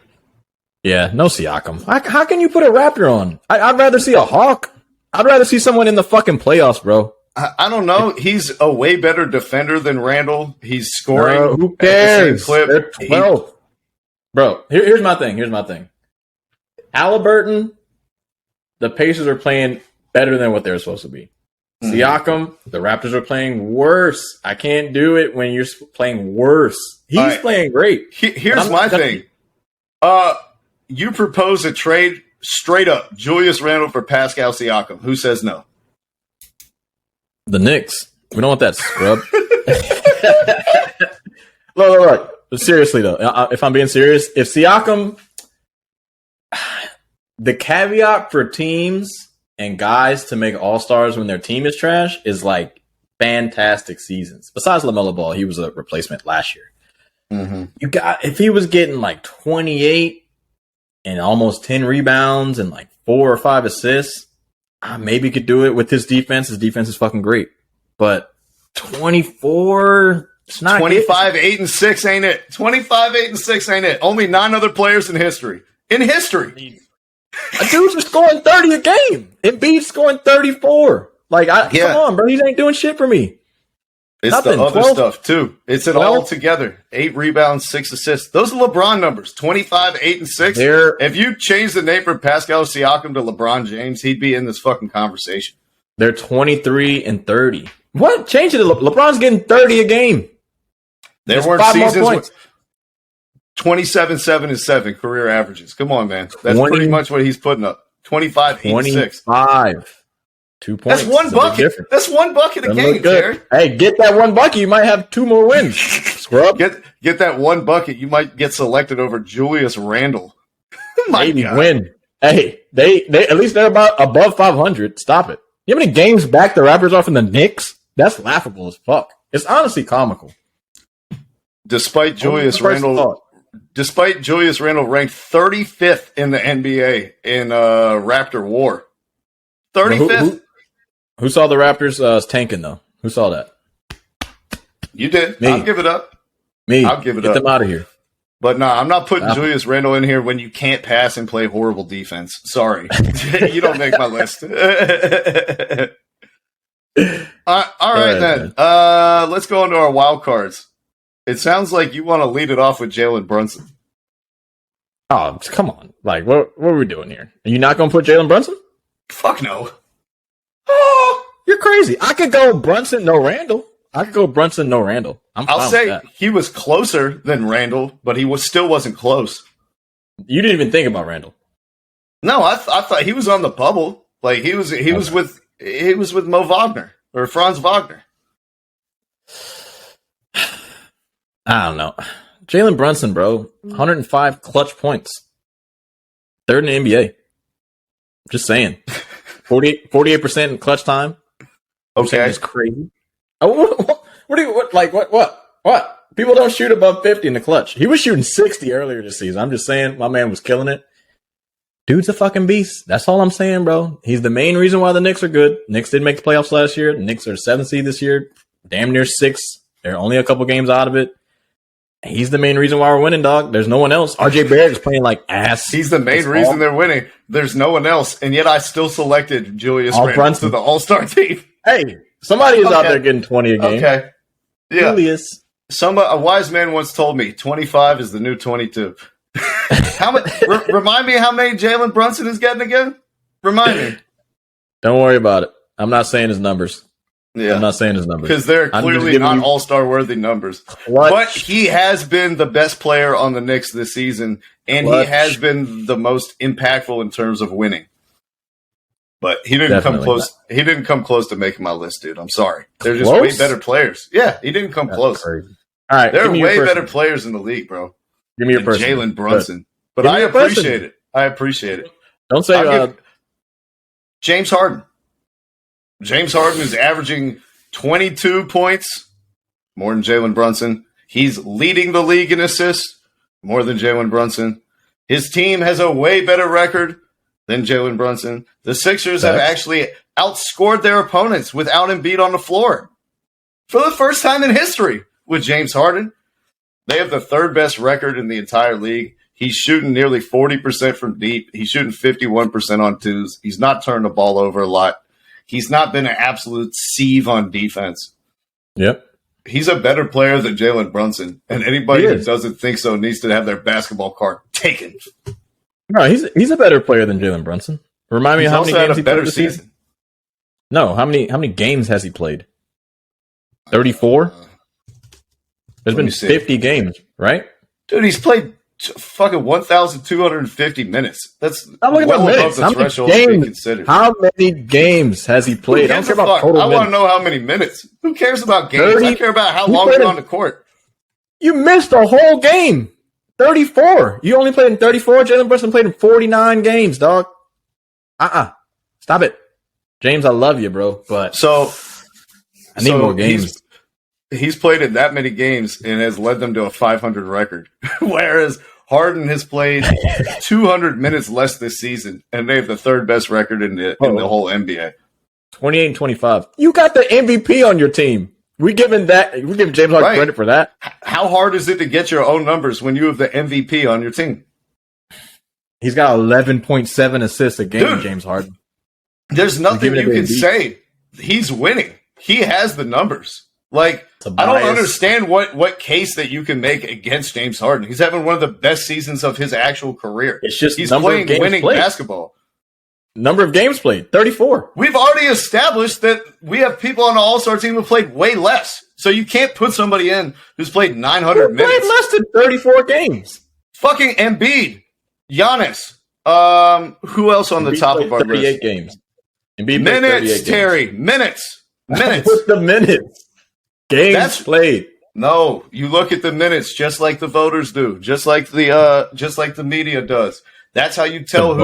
Yeah, no Siakam. How can you put a Raptor on? I'd rather see a Hawk. I'd rather see someone in the fucking playoffs, bro.
I don't know. He's a way better defender than Randall. He's scoring.
Who cares?
Clip.
Bro, here's my thing. Halliburton, the Pacers are playing better than what they're supposed to be. Siakam, the Raptors are playing worse. I can't do it when you're playing worse. He's playing great.
Here's my thing. You propose a trade straight up, Julius Randle for Pascal Siakam. Who says no?
The Knicks. We don't want that scrub. Look. Seriously, though, if I'm being serious, if Siakam, the caveat for teams and guys to make all-stars when their team is trash is like fantastic seasons. Besides LaMelo Ball, he was a replacement last year.
Mm-hmm.
If he was getting like 28 and almost 10 rebounds and like 4 or 5 assists, maybe he could do it with his defense. His defense is fucking great. But 24, it's not
25, 8 and 6 ain't it? 25, 8 and 6 ain't it? Only 9 other players in history. In history.
A dude's just scoring 30 a game. Embiid's scoring 34. Like, come on, bro. He ain't doing shit for me.
It's Nothing. The other 12, stuff, too. It's it 12? All together. 8 rebounds, 6 assists. Those are LeBron numbers. 25, 8, and 6. If you change the name from Pascal Siakam to LeBron James, he'd be in this fucking conversation.
They're 23 and 30. What? Change it. LeBron's getting 30 a game.
There weren't seasons with 27, 7, and 7 career averages. Come on, man. That's pretty much what he's putting up. 25, 8, and 6.
25. 2 points.
That's one bucket. That's one bucket a game, Jared.
Hey, get that one bucket. You might have 2 more wins. Scrub.
Get that one bucket. You might get selected over Julius Randle.
Maybe win. Hey, they at least they're above 500. Stop it. You know how many games back the Raptors are from the Knicks? That's laughable as fuck. It's honestly comical.
Despite Julius Randle ranked 35th in the NBA in Raptor War. 35th.
Who saw the Raptors tanking though? Who saw that?
You did.
Me.
I'll give it up. I'll give it
Get
up.
them out of here.
But no, I'm not putting Julius Randle in here when you can't pass and play horrible defense. Sorry. You don't make my list. All right, then. Let's go into our wild cards. It sounds like you want to lead it off with Jalen Brunson.
Oh, come on. Like, what are we doing here? Are you not going to put Jalen Brunson?
Fuck no. Oh,
You're crazy. I could go Brunson, no Randall. I'm fine
I'll
with
say
that.
he was closer than Randall, but he still wasn't close.
You didn't even think about Randall.
No, I thought he was on the bubble. Like he was with Mo Wagner or Franz Wagner.
I don't know. Jalen Brunson, bro, 105 clutch points. Third in the NBA. Just saying. 48% in clutch time.
Okay.
It's crazy. Oh, what? People don't shoot above 50 in the clutch. He was shooting 60 earlier this season. I'm just saying, my man was killing it. Dude's a fucking beast. That's all I'm saying, bro. He's the main reason why the Knicks are good. Knicks didn't make the playoffs last year. The Knicks are 7th seed this year. Damn near 6. They're only a couple games out of it. He's the main reason why we're winning, dog. There's no one else. RJ Barrett is playing like ass.
He's the main reason they're winning. There's no one else, and yet I still selected Julius Randle to the All-Star team.
Hey, somebody is out there getting 20 a game.
Okay, yeah.
Julius.
A wise man once told me 25 is the new 22. Remind me how many Jalen Brunson is getting again? Remind me.
Don't worry about it. I'm not saying his numbers.
Yeah.
I'm not saying his numbers.
Because they're clearly not all-star worthy numbers. But he has been the best player on the Knicks this season, and he has been the most impactful in terms of winning. But he didn't come close. He didn't come close to making my list, dude. I'm sorry. They're just way better players. Yeah, he didn't come close.
Crazy. All right,
there are way better players in the league, bro.
Give me your person.
Jalen Brunson. But I appreciate it. I appreciate it.
Don't say
James Harden. James Harden is averaging 22 points, more than Jalen Brunson. He's leading the league in assists, more than Jalen Brunson. His team has a way better record than Jalen Brunson. The Sixers have actually outscored their opponents without Embiid on the floor for the first time in history with James Harden. They have the third best record in the entire league. He's shooting nearly 40% from deep. He's shooting 51% on twos. He's not turning the ball over a lot. He's not been an absolute sieve on defense.
Yep.
He's a better player than Jalen Brunson. And anybody who doesn't think so needs to have their basketball card taken.
No, he's a better player than Jalen Brunson. Remind me how many games he played this season. No, how many games has he played? 34? There's been 50 games, right?
Dude, he's played fucking 1,250 minutes. That's
well above the threshold to be considered. How many games has he played? I don't care about total minutes.
I want to know how many minutes. Who cares about games? 30, I care about how long you're on the court.
You missed a whole game. 34. You only played in 34. Jalen Brunson played in 49 games, dog. Stop it. James, I love you, bro. But I need more games.
He's played in that many games and has led them to a 500 record. Whereas Harden has played 200 minutes less this season, and they have the third best record in the whole NBA.
28 and 25. You got the MVP on your team. We're giving James Harden credit for that.
How hard is it to get your own numbers when you have the MVP on your team?
He's got 11.7 assists a game, dude, James Harden.
There's nothing you can say. He's winning. He has the numbers. Like, I don't understand what case that you can make against James Harden. He's having one of the best seasons of his actual career.
It's just
he's playing winning basketball.
Number of games played, 34.
We've already established that we have people on the All-Star team who played way less. So you can't put somebody in who's played 900 minutes.
Played less than 34 games.
Fucking Embiid, Giannis. Who else on the top of our
38
list?
Games. Embiid
minutes, Terry. Games. Minutes.
With the minutes. Games played.
No, you look at the minutes just like the voters do, just like the media does. That's how you tell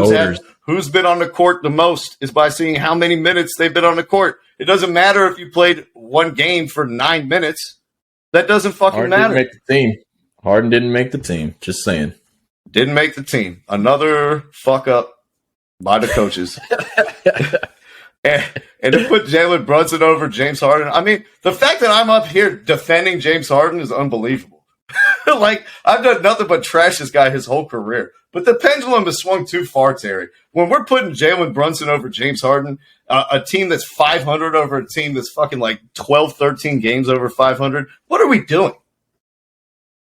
who's been on the court the most is by seeing how many minutes they've been on the court. It doesn't matter if you played one game for 9 minutes. That doesn't fucking matter.
Didn't make the team. Harden didn't make the team. Just saying.
Didn't make the team. Another fuck up by the coaches. And to put Jalen Brunson over James Harden, I mean, the fact that I'm up here defending James Harden is unbelievable. Like, I've done nothing but trash this guy his whole career. But the pendulum has swung too far, Terry. When we're putting Jalen Brunson over James Harden, a team that's 500 over a team that's fucking like 12, 13 games over 500, what are we doing?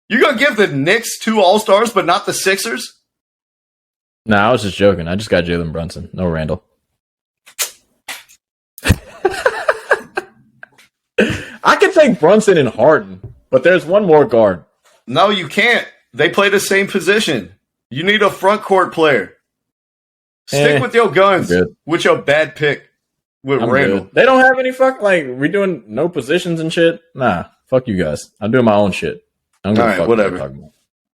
You're going to give the Knicks 2 All-Stars but not the Sixers?
No, I was just joking. I just got Jalen Brunson. No Randall. I can take Brunson and Harden, but there's one more guard.
No, you can't. They play the same position. You need a front court player. Stick with your guns with your bad pick with Randall.
Good. They don't have any we doing no positions and shit. Nah, fuck you guys. I'm doing my own shit. I'm gonna
fuck whatever.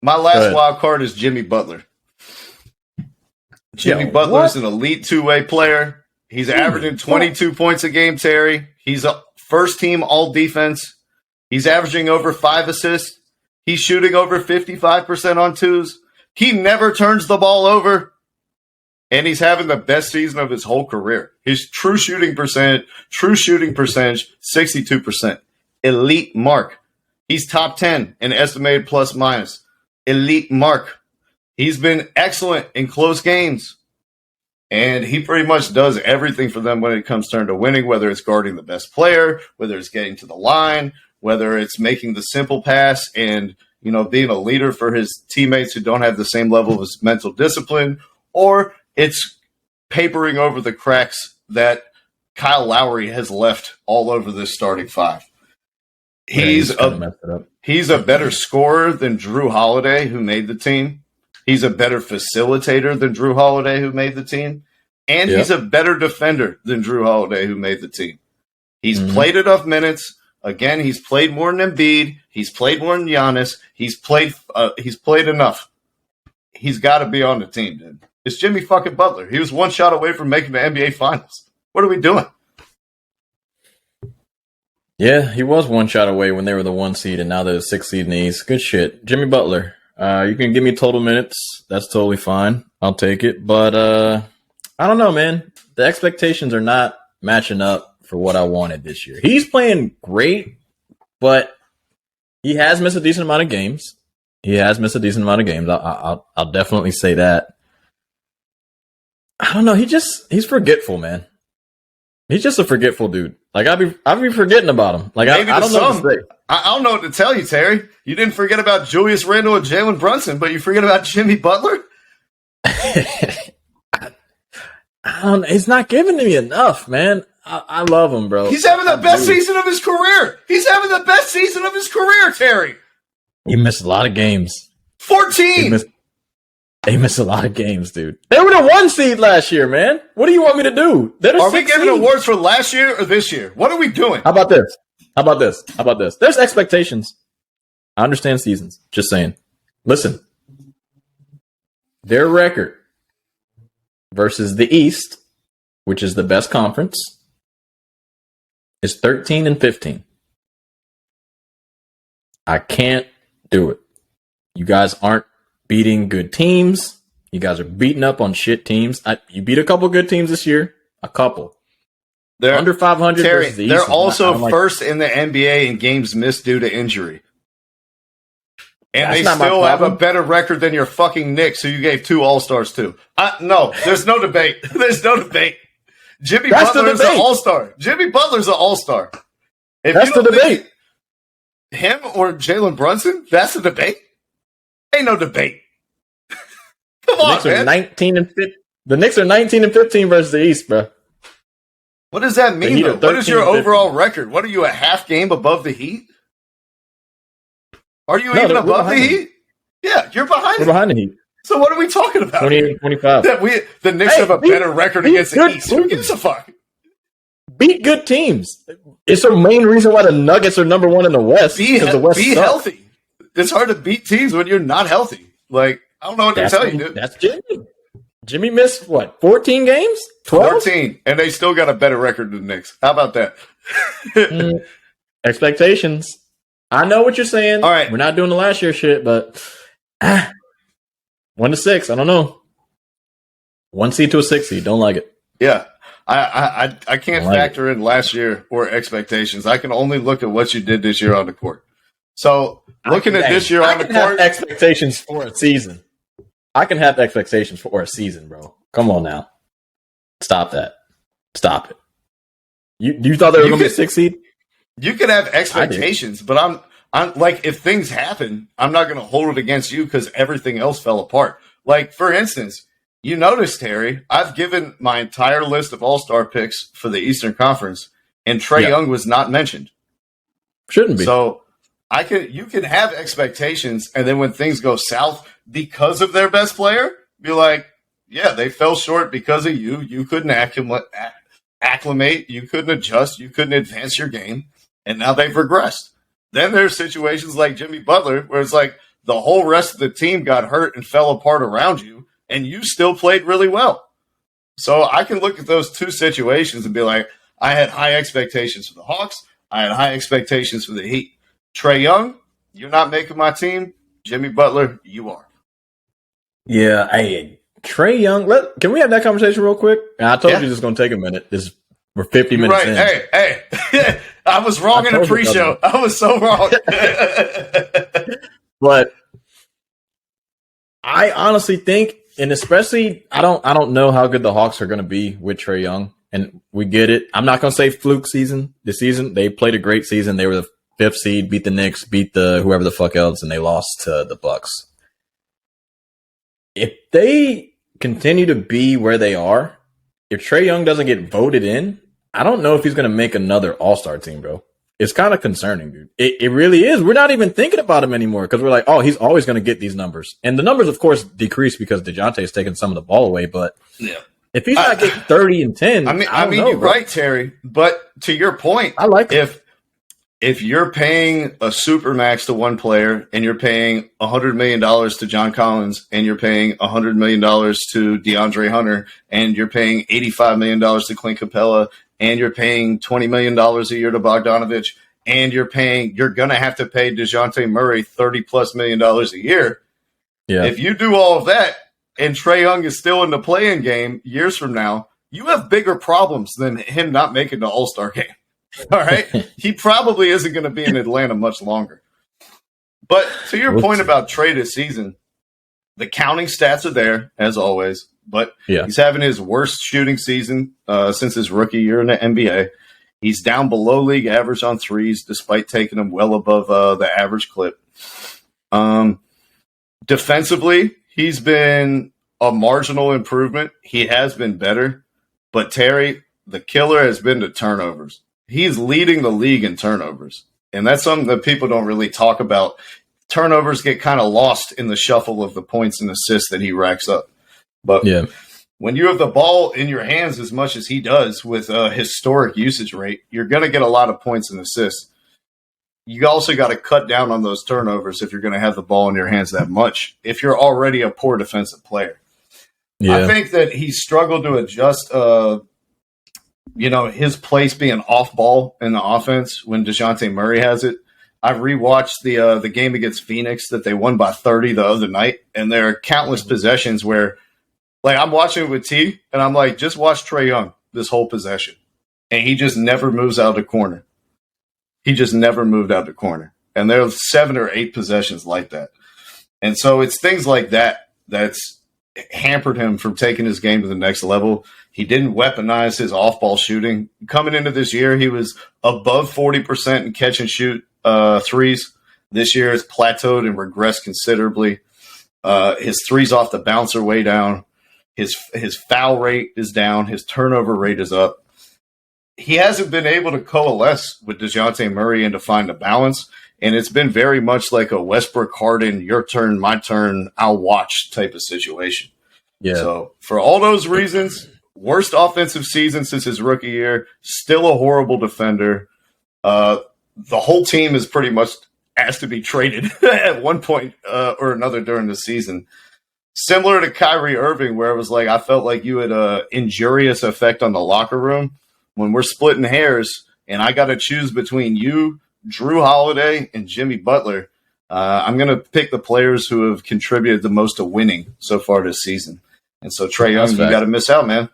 My last wild card is Jimmy Butler. Jimmy Butler's an elite two-way player. He's averaging 22 points a game, Terry. He's a first-team all-defense. He's averaging over 5 assists. He's shooting over 55% on twos. He never turns the ball over. And he's having the best season of his whole career. His true shooting percentage, 62%. Elite mark. He's top 10 in estimated plus minus. Elite mark. He's been excellent in close games. And he pretty much does everything for them when it comes turn to winning, whether it's guarding the best player, whether it's getting to the line, whether it's making the simple pass and, being a leader for his teammates who don't have the same level of mental discipline, or it's papering over the cracks that Kyle Lowry has left all over this starting five. He's a better scorer than Drew Holiday, who made the team. He's a better facilitator than Drew Holiday, who made the team. And he's a better defender than Drew Holiday, who made the team. He's played enough minutes. Again, he's played more than Embiid. He's played more than Giannis. He's played enough. He's got to be on the team, dude. It's Jimmy fucking Butler. He was one shot away from making the NBA Finals. What are we doing?
Yeah, he was one shot away when they were the 1 seed, and now they're the 6 seed in the East. Good shit. Jimmy Butler. You can give me total minutes. That's totally fine. I'll take it. But I don't know, man. The expectations are not matching up for what I wanted this year. He's playing great, but he has missed a decent amount of games. I'll definitely say that. I don't know. He's forgetful, man. He's just a forgetful dude. Like I'll be forgetting about him. Like I don't know what to say.
I don't know what to tell you, Terry. You didn't forget about Julius Randle and Jalen Brunson, but you forget about Jimmy Butler?
He's not giving me enough, man. I love him, bro.
He's having the best season of his career. Terry.
He missed a lot of games.
14.
They missed a lot of games, dude. They were the 1 seed last year, man. What do you want me to do?
Are we giving awards for last year or this year? What are we doing?
How about this? There's expectations. I understand seasons. Just saying. Listen. Their record versus the East, which is the best conference, is 13-15. I can't do it. You guys aren't beating good teams. You guys are beating up on shit teams. You beat a couple good teams this year. A couple. They're under 500.
Terry,
versus the
they're
East.
also first in the NBA in games missed due to injury. And they still have a better record than your fucking Knicks, who you gave 2 All-Stars to. No, there's no debate. Jimmy Butler's an All-Star.
That's the debate.
Him or Jalen Brunson? That's the debate? Ain't no debate. Come on, man.
The Knicks are 19-15 versus the East, bro.
What does that mean, though? What is your overall record? What are you, a half game above the Heat? Are you even above the Heat? Yeah, you're behind
We're behind the Heat.
So what are we talking about?
28-25.
That the Knicks have a better record against the East. Who gives a fuck?
Beat good teams. It's the main reason why the Nuggets are number 1 in the West.
Be healthy. It's hard to beat teams when you're not healthy. Like, I don't know what to tell you, dude.
That's Jimmy. Jimmy missed, 14 games? 12?
14. And they still got a better record than the Knicks. How about that?
Expectations. I know what you're saying.
All right.
We're not doing the last year shit, but 1-6. I don't know. 1 seed to a 6 seed. Don't like it.
Yeah. I can't factor in last year or expectations. I can only look at what you did this year on the court. So looking at this year on the court,
expectations for a season. I can have expectations for a season, bro. Come on now. Stop that. Stop it. You thought they were going to be a 6 seed?
You could have expectations, but I'm like, if things happen, I'm not going to hold it against you because everything else fell apart. Like, for instance, you notice, Terry, I've given my entire list of all-star picks for the Eastern Conference, and Trae Young was not mentioned.
Shouldn't be.
So you can have expectations, and then when things go south because of their best player, be like, yeah, they fell short because of you. You couldn't acclimate, you couldn't adjust, you couldn't advance your game, and now they've regressed. Then there's situations like Jimmy Butler where it's like the whole rest of the team got hurt and fell apart around you, and you still played really well. So I can look at those two situations and be like, I had high expectations for the Hawks. I had high expectations for the Heat. Trae Young, you're not making my team. Jimmy Butler, you are.
Yeah, hey, Trae Young. Can we have that conversation real quick? I told you this is going to take a minute. We're 50 minutes in.
Hey. I was wrong in the pre-show. I was so wrong.
But I honestly think, and especially, I don't know how good the Hawks are going to be with Trae Young, and we get it. I'm not going to say fluke season. This season, they played a great season. They were the 5th seed, beat the Knicks, beat the whoever the fuck else, and they lost to the Bucks. If they continue to be where they are, if Trae Young doesn't get voted in, I don't know if he's going to make another All-Star team, bro. It's kind of concerning, dude. It really is. We're not even thinking about him anymore because we're like, oh, he's always going to get these numbers. And the numbers, of course, decrease because DeJounte's taking some of the ball away. But if he's not getting 30 and 10, I mean,
you're right, Terry. But to your point,
I like him.
If you're paying a supermax to one player and you're paying $100 million to John Collins and you're paying $100 million to DeAndre Hunter and you're paying $85 million to Clint Capella and you're paying $20 million a year to Bogdanovich and you're going to have to pay DeJounte Murray $30+ million a year.
Yeah.
If you do all of that and Trae Young is still in the play-in game years from now, you have bigger problems than him not making the All-Star game. All right. He probably isn't going to be in Atlanta much longer. But to your point about Trae this season, the counting stats are there, as always. But he's having his worst shooting season since his rookie year in the NBA. He's down below league average on threes, despite taking them well above the average clip. Defensively, he's been a marginal improvement. He has been better. But Terry, the killer has been the turnovers. He's leading the league in turnovers. And that's something that people don't really talk about. Turnovers get kind of lost in the shuffle of the points and assists that he racks up. But when you have the ball in your hands as much as he does with a historic usage rate, you're going to get a lot of points and assists. You also got to cut down on those turnovers if you're going to have the ball in your hands that much, if you're already a poor defensive player. I think that he struggled to adjust his place being off ball in the offense when DeJounte Murray has it. I rewatched the game against Phoenix that they won by 30 the other night, and there are countless possessions where, like, I'm watching it with T, and I'm like, just watch Trae Young this whole possession, and he just never moves out of the corner. He just never moved out of the corner, and there are 7 or 8 possessions like that, and so it's things like that that's hampered him from taking his game to the next level. He didn't weaponize his off-ball shooting. Coming into this year, he was above 40% in catch and shoot threes. This year, it's plateaued and regressed considerably. His threes off the bounce are way down. His foul rate is down. His turnover rate is up. He hasn't been able to coalesce with DeJounte Murray and to find a balance. And it's been very much like a Westbrook Harden, your turn, my turn, I'll watch type of situation. Yeah. So for all those reasons, worst offensive season since his rookie year, still a horrible defender. The whole team is pretty much asked to be traded at one point or another during the season. Similar to Kyrie Irving, where it was like I felt like you had an injurious effect on the locker room. When we're splitting hairs and I got to choose between you, Drew Holiday, and Jimmy Butler, I'm going to pick the players who have contributed the most to winning so far this season. And so, Trae Young, you got to miss out, man.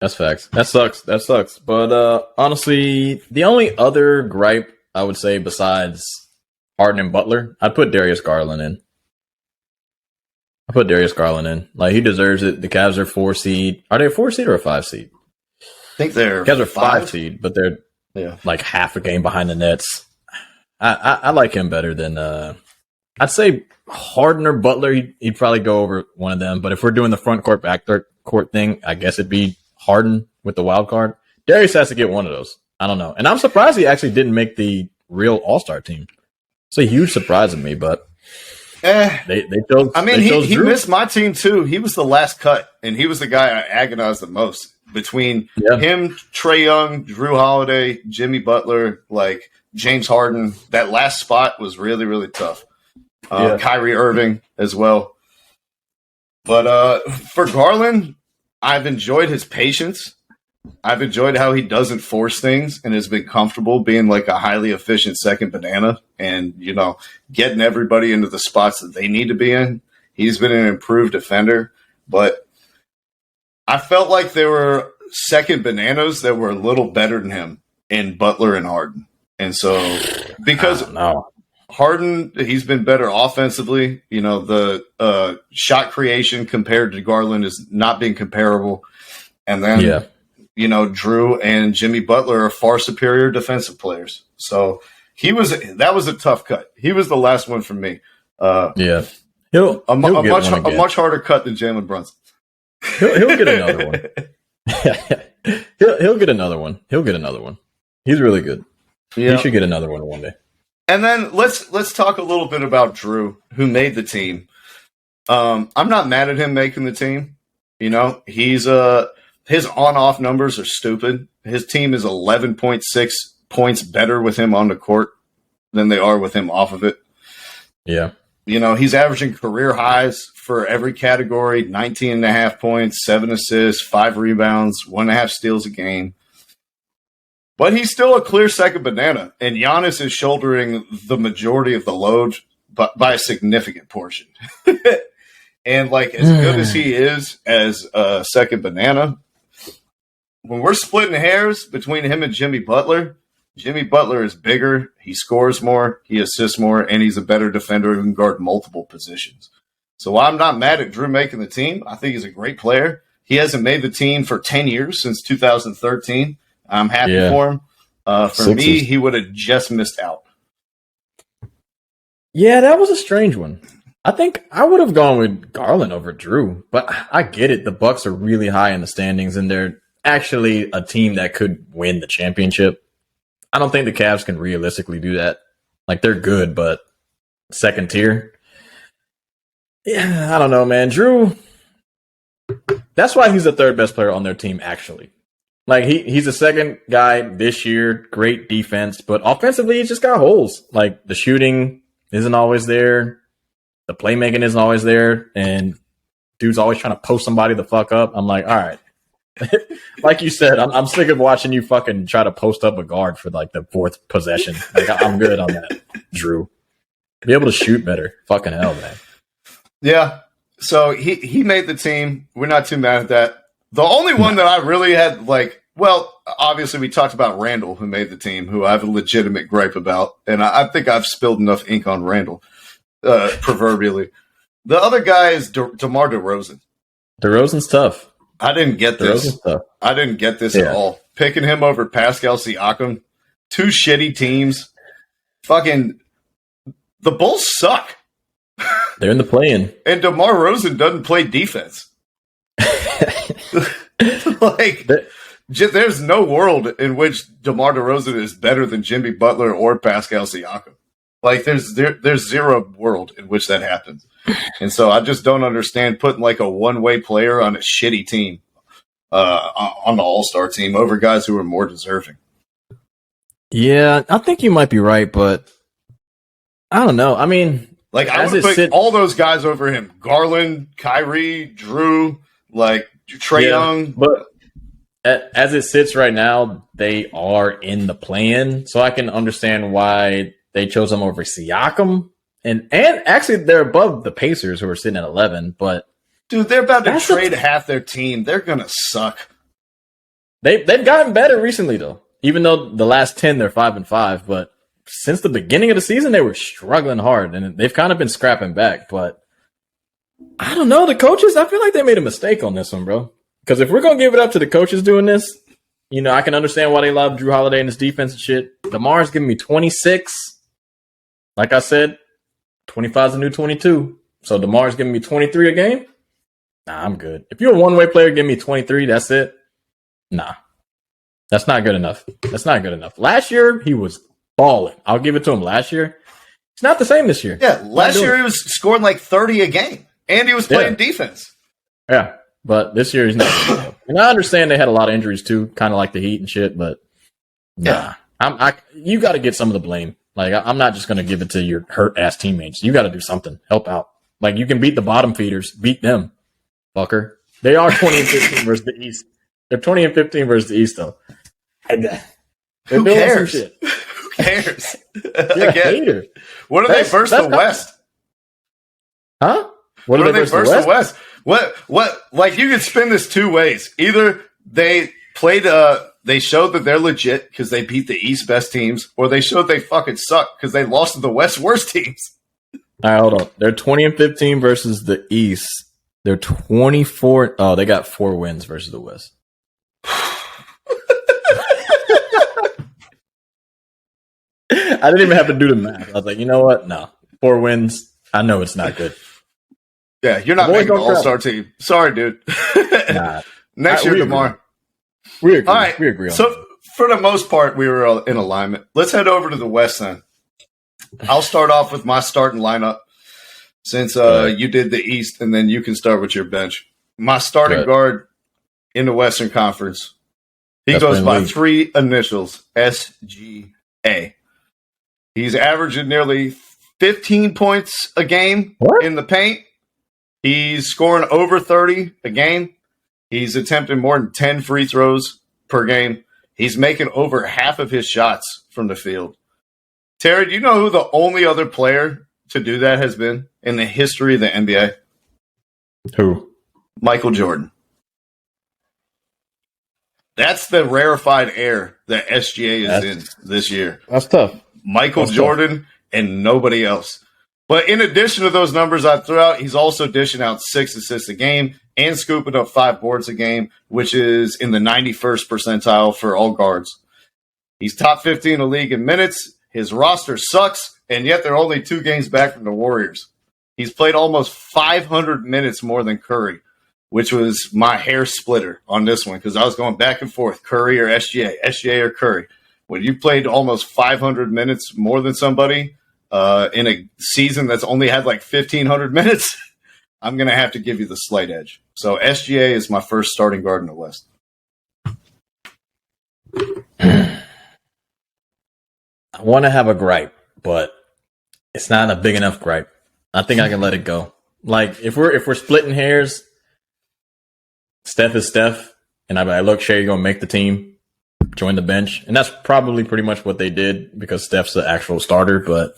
That's facts. That sucks. But honestly, the only other gripe I would say besides Harden and Butler, I'd put Darius Garland in. Like, he deserves it. The Cavs are 4 seed. Are they a 4 seed or a 5 seed?
I think they're
Cavs are 5 seed, but they're like half a game behind the Nets. I like him better than I'd say Harden or Butler. He'd probably go over one of them. But if we're doing the front court, back court thing, I guess it'd be Harden with the wild card. Darius has to get one of those. I don't know. And I'm surprised he actually didn't make the real All-Star team. It's a huge surprise to me, but they chose.
I mean,
they chose
he
Drew.
missed my team too. He was the last cut, and he was the guy I agonized the most between him, Trae Young, Drew Holiday, Jimmy Butler, like James Harden. That last spot was really, really tough. Kyrie Irving as well. But for Garland, I've enjoyed his patience. I've enjoyed how he doesn't force things and has been comfortable being like a highly efficient second banana and, you know, getting everybody into the spots that they need to be in. He's been an improved defender, but I felt like there were second bananas that were a little better than him in Butler and Harden. And so because Harden, he's been better offensively, you know, the shot creation compared to Garland is not being comparable. And then you know, Drew and Jimmy Butler are far superior defensive players. So that was a tough cut. He was the last one for me.
He'll
a much harder cut than Jalen Brunson.
He'll get another one. he'll get another one. He'll get another one. He's really good. He should get another one day.
And then let's talk a little bit about Drew, who made the team. I'm not mad at him making the team. You know, he's his on-off numbers are stupid. His team is 11.6 points better with him on the court than they are with him off of it.
Yeah.
You know, he's averaging career highs for every category, 19.5 points, 7 assists, 5 rebounds, 1.5 steals a game. But he's still a clear second banana, and Giannis is shouldering the majority of the load by a significant portion. And, like, as good as he is as a second banana, when we're splitting hairs between him and Jimmy Butler is bigger, he scores more, he assists more, and he's a better defender who can guard multiple positions. So while I'm not mad at Drew making the team, I think he's a great player. He hasn't made the team for 10 years, since 2013. I'm happy for him. For me, he would have just missed out.
Yeah, that was a strange one. I think I would have gone with Garland over Drew, but I get it. The Bucks are really high in the standings, and they're actually a team that could win the championship. I don't think the Cavs can realistically do that. Like, they're good, but second tier. Yeah, I don't know, man. Drew, that's why he's the third best player on their team, actually. Like, he's the second guy this year, great defense, but offensively, he's just got holes. Like, the shooting isn't always there. The playmaking isn't always there, and dude's always trying to post somebody the fuck up. I'm like, all right. Like you said, I'm sick of watching you fucking try to post up a guard for like the fourth possession. Like, I'm good on that, Drew. Be able to shoot better. Fucking hell, man.
Yeah. So he made the team. We're not too mad at that. The only one that I really had, like, well, obviously we talked about Randall, who made the team, who I have a legitimate gripe about, and I think I've spilled enough ink on Randall, proverbially. The other guy is DeMar DeRozan.
DeRozan's tough.
I didn't get this. I didn't get this at all. Picking him over Pascal Siakam. Two shitty teams. Fucking, the Bulls suck.
They're in the play-in.
And DeMar DeRozan doesn't play defense. Like, there's no world in which DeMar DeRozan is better than Jimmy Butler or Pascal Siakam. Like, there's zero world in which that happens. And so I just don't understand putting like a one-way player on a shitty team, on the All-Star team over guys who are more deserving.
Yeah, I think you might be right, but I don't know. I mean,
like, I would put all those guys over him. Garland, Kyrie, Drew, like Trae Young.
But as it sits right now, they are in the play-in, so I can understand why they chose them over Siakam. And actually, they're above the Pacers, who are sitting at 11. But
dude, they're about to trade half their team. They're gonna suck.
They've gotten better recently, though. Even though the last 10 they're 5-5, but since the beginning of the season they were struggling hard, and they've kind of been scrapping back. But I don't know, the coaches. I feel like they made a mistake on this one, bro. Because if we're gonna give it up to the coaches doing this, you know, I can understand why they love Drew Holiday and his defense and shit. DeMar's giving me 26. Like I said, 25 is the new 22. So DeMar's giving me 23 a game? Nah, I'm good. If you're a one-way player, give me 23, that's it. Nah. That's not good enough. That's not good enough. Last year, he was balling. I'll give it to him last year. It's not the same this year.
Yeah, last year he was scoring like 30 a game, and he was playing defense.
Yeah, but this year he's not. And I understand they had a lot of injuries too, kind of like the Heat and shit. But nah, you got to get some of the blame. Like I'm not just going to give it to your hurt ass teammates. You got to do something. Help out. Like you can beat the bottom feeders, beat them, fucker. They are 20-15 versus the East. They're 20-15 versus the East though.
Who cares? Who cares?
You're a hater.
What are they versus the West?
Huh?
What are they versus the West? What? Like you could spin this two ways. Either they played, they showed that they're legit because they beat the East best teams, or they showed they fucking suck because they lost to the West worst teams.
All right, hold on. They're 20-15 versus the East. They're 24. Oh, they got 4 wins versus the West. I didn't even have to do the math. I was like, you know what? No. 4 wins. I know it's not good.
Yeah, you're not making the All-Star team. Sorry, dude.
Nah.
Next year, DeMar.
We agree.
All right.
We agree on
so,
that.
For the most part, we were in alignment. Let's head over to the West then. I'll start off with my starting lineup since you did the East, and then you can start with your bench. My starting guard in the Western Conference, he goes by 3 initials, SGA. He's averaging nearly 15 points a game in the paint. He's scoring over 30 a game. He's attempting more than 10 free throws per game. He's making over half of his shots from the field. Terry, do you know who the only other player to do that has been in the history of the NBA?
Who?
Michael Jordan. That's the rarefied air that SGA is in this year.
That's tough.
Michael Jordan and nobody else. But in addition to those numbers I threw out, he's also dishing out 6 assists a game and scooping up 5 boards a game, which is in the 91st percentile for all guards. He's top 15 in the league in minutes. His roster sucks, and yet they're only 2 games back from the Warriors. He's played almost 500 minutes more than Curry, which was my hair splitter on this one because I was going back and forth, Curry or SGA or Curry. When you played almost 500 minutes more than somebody in a season that's only had like 1,500 minutes, I'm going to have to give you the slight edge. So SGA is my first starting guard in the West.
I want to have a gripe, but it's not a big enough gripe. I think I can let it go. Like if we're splitting hairs, Steph is Steph, and I'm like, look, Shea, you're gonna make the team, join the bench, and that's probably pretty much what they did because Steph's the actual starter. But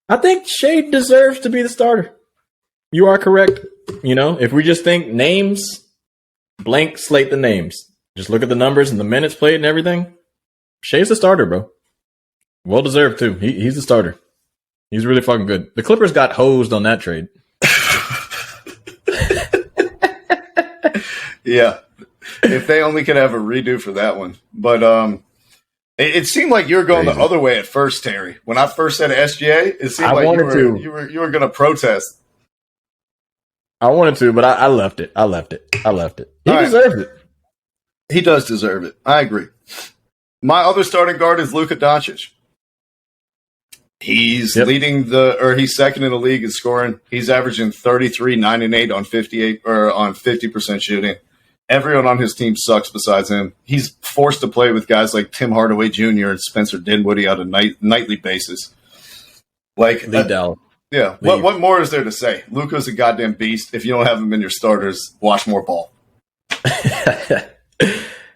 I think Shea deserves to be the starter. You are correct. You know, if we just think names, blank slate the names. Just look at the numbers and the minutes played and everything. Shea's the starter, bro. Well deserved too. He's the starter. He's really fucking good. The Clippers got hosed on that trade.
Yeah. If they only could have a redo for that one. But it seemed like you were going the other way at first, Terry. When I first said SGA, it seemed like you were going to protest.
I wanted to, but I left it. I left it. He deserves it.
He does deserve it. I agree. My other starting guard is Luka Doncic. He's he's second in the league in scoring. He's averaging 33, 9, and 8 on 50% shooting. Everyone on his team sucks besides him. He's forced to play with guys like Tim Hardaway Jr. and Spencer Dinwiddie on a nightly basis. Like, yeah. What more is there to say? Luka's a goddamn beast. If you don't have him in your starters, watch more ball.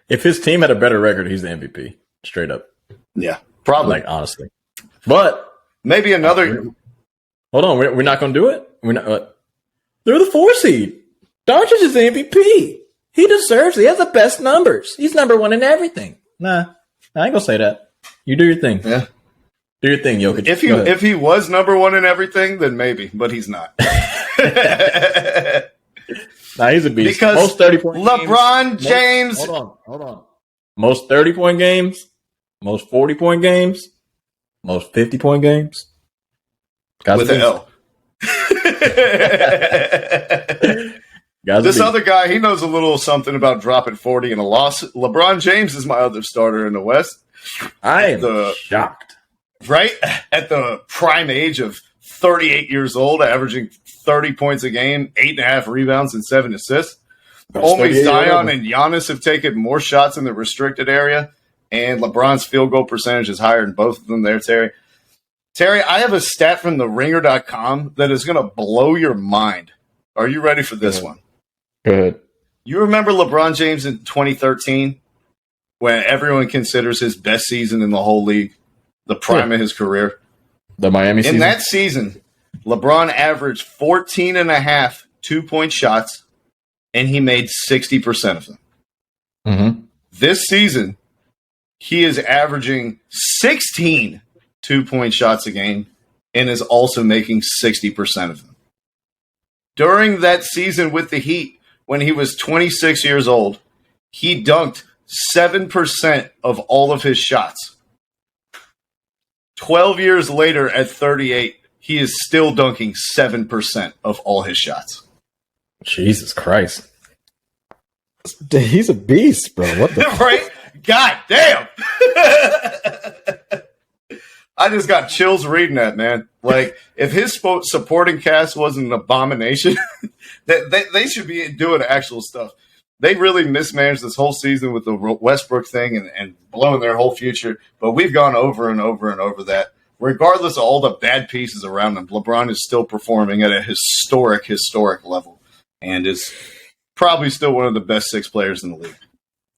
If his team had a better record, he's the MVP. Straight up.
Yeah, probably.
Like, honestly. But
maybe another.
Hold on. We're not going to do it? We're not. They're the 4 seed. Doncic is the MVP. He deserves it. He has the best numbers. He's number 1 in everything. Nah, I ain't going to say that. You do your thing.
Yeah.
Do your thing, Jokic.
If he was number 1 in everything, then maybe, but he's not.
Nah, he's a beast.
Because
most 30-point
LeBron James.
Hold on. Most 30-point games, most 40-point games, most 50-point games.
With an L. This other guy, he knows a little something about dropping 40 in a loss. LeBron James is my other starter in the West.
I am shocked.
right at the prime age of 38 years old, averaging 30 points a game, 8.5 rebounds, and 7 assists. Only Zion and Giannis have taken more shots in the restricted area, and LeBron's field goal percentage is higher than both of them there, Terry. Terry, I have a stat from the ringer.com that is going to blow your mind. Are you ready for this one?
Go ahead.
You remember LeBron James in 2013 when everyone considers his best season in the whole league, the prime of his career?
The Miami season?
In that season, LeBron averaged 14.5 two-point shots, and he made 60% of them.
Mm-hmm.
This season, he is averaging 16 two-point shots a game and is also making 60% of them. During that season with the Heat, when he was 26 years old, he dunked 7% of all of his shots. 12 years later at 38, he is still dunking 7% of all his shots.
Jesus Christ. He's a beast, bro. What the
right? God damn. I just got chills reading that, man. Like, if his supporting cast wasn't an abomination, they should be doing actual stuff. They really mismanaged this whole season with the Westbrook thing and blowing their whole future. But we've gone over and over and over that. Regardless of all the bad pieces around him, LeBron is still performing at a historic level and is probably still one of the best 6 players in the league.